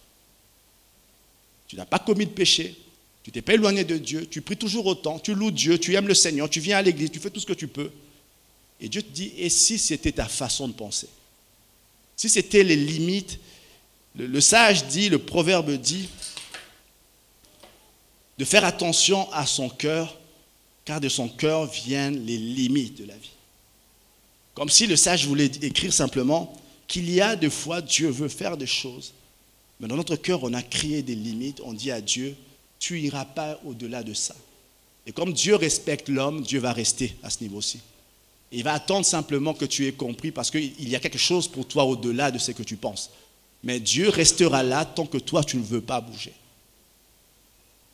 Tu n'as pas commis de péché, tu t'es pas éloigné de Dieu, tu pries toujours autant, tu loues Dieu, tu aimes le Seigneur, tu viens à l'église, tu fais tout ce que tu peux. Et Dieu te dit, et si c'était ta façon de penser? Si c'était les limites, le sage dit, le proverbe dit, de faire attention à son cœur, car de son cœur viennent les limites de la vie. Comme si le sage voulait écrire simplement qu'il y a des fois, Dieu veut faire des choses, mais dans notre cœur, on a créé des limites, on dit à Dieu, tu n'iras pas au-delà de ça. Et comme Dieu respecte l'homme, Dieu va rester à ce niveau-ci. Et il va attendre simplement que tu aies compris parce qu'il y a quelque chose pour toi au-delà de ce que tu penses. Mais Dieu restera là tant que toi, tu ne veux pas bouger.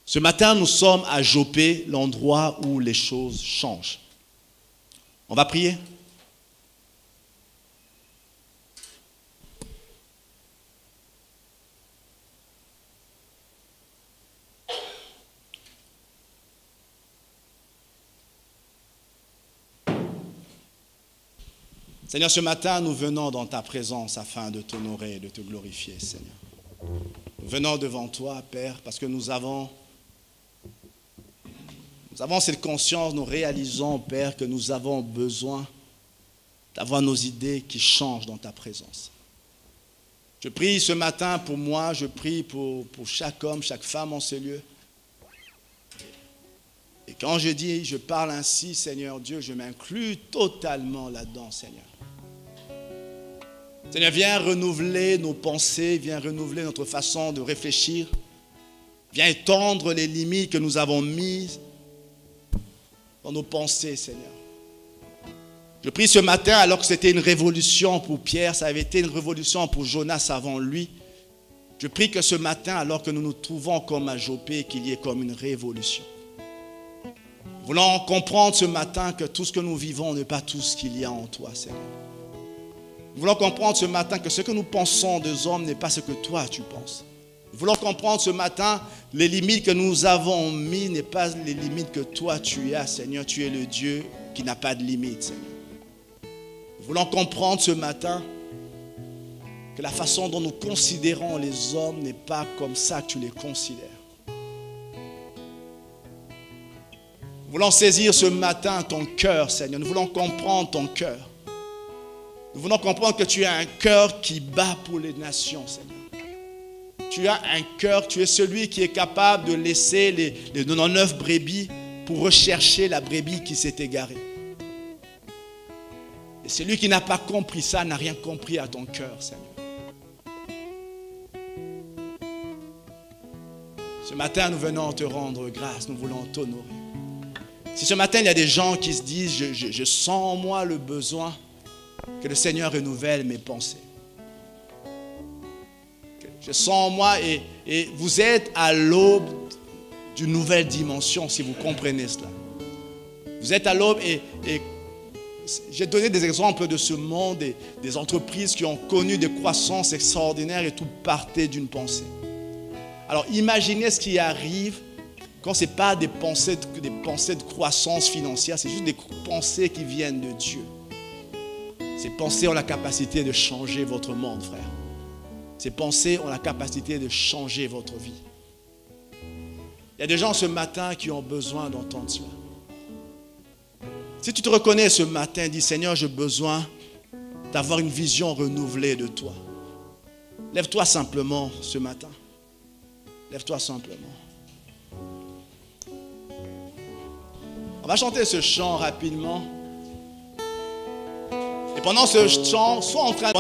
Ce matin, nous sommes à Jopé, l'endroit où les choses changent. On va prier. Seigneur, ce matin, nous venons dans ta présence afin de t'honorer et de te glorifier, Seigneur. Nous venons devant toi, Père, parce que nous avons cette conscience, nous réalisons, Père, que nous avons besoin d'avoir nos idées qui changent dans ta présence. Je prie ce matin pour moi, je prie pour chaque homme, chaque femme en ces lieux. Et quand je dis, je parle ainsi, Seigneur Dieu, je m'inclus totalement là-dedans, Seigneur. Seigneur, viens renouveler nos pensées, viens renouveler notre façon de réfléchir. Viens étendre les limites que nous avons mises dans nos pensées, Seigneur. Je prie ce matin, alors que c'était une révolution pour Pierre, ça avait été une révolution pour Jonas avant lui. Je prie que ce matin, alors que nous nous trouvons comme à Jopé, qu'il y ait comme une révolution. Nous voulons comprendre ce matin que tout ce que nous vivons n'est pas tout ce qu'il y a en toi, Seigneur. Nous voulons comprendre ce matin que ce que nous pensons des hommes n'est pas ce que toi tu penses. Nous voulons comprendre ce matin les limites que nous avons mises n'est pas les limites que toi tu as, Seigneur. Tu es le Dieu qui n'a pas de limites, Seigneur. Nous voulons comprendre ce matin que la façon dont nous considérons les hommes n'est pas comme ça que tu les considères. Nous voulons saisir ce matin ton cœur, Seigneur. Nous voulons comprendre ton cœur. Nous voulons comprendre que tu as un cœur qui bat pour les nations, Seigneur. Tu as un cœur, tu es celui qui est capable de laisser les 99 brebis pour rechercher la brebis qui s'est égarée. Et celui qui n'a pas compris ça n'a rien compris à ton cœur, Seigneur. Ce matin, nous venons te rendre grâce, nous voulons t'honorer. Si ce matin, il y a des gens qui se disent, je sens en moi le besoin que le Seigneur renouvelle mes pensées. Je sens en moi et vous êtes à l'aube d'une nouvelle dimension, si vous comprenez cela. Vous êtes à l'aube et j'ai donné des exemples de ce monde, des entreprises qui ont connu des croissances extraordinaires et tout partait d'une pensée. Alors imaginez ce qui arrive quand ce n'est pas des pensées de croissance financière, c'est juste des pensées qui viennent de Dieu. Ces pensées ont la capacité de changer votre monde, frère. Ces pensées ont la capacité de changer votre vie. Il y a des gens ce matin qui ont besoin d'entendre cela. Si tu te reconnais ce matin, dis Seigneur, j'ai besoin d'avoir une vision renouvelée de toi. Lève-toi simplement ce matin. Lève-toi simplement. On va chanter ce chant rapidement. Et pendant ce chant, soit en train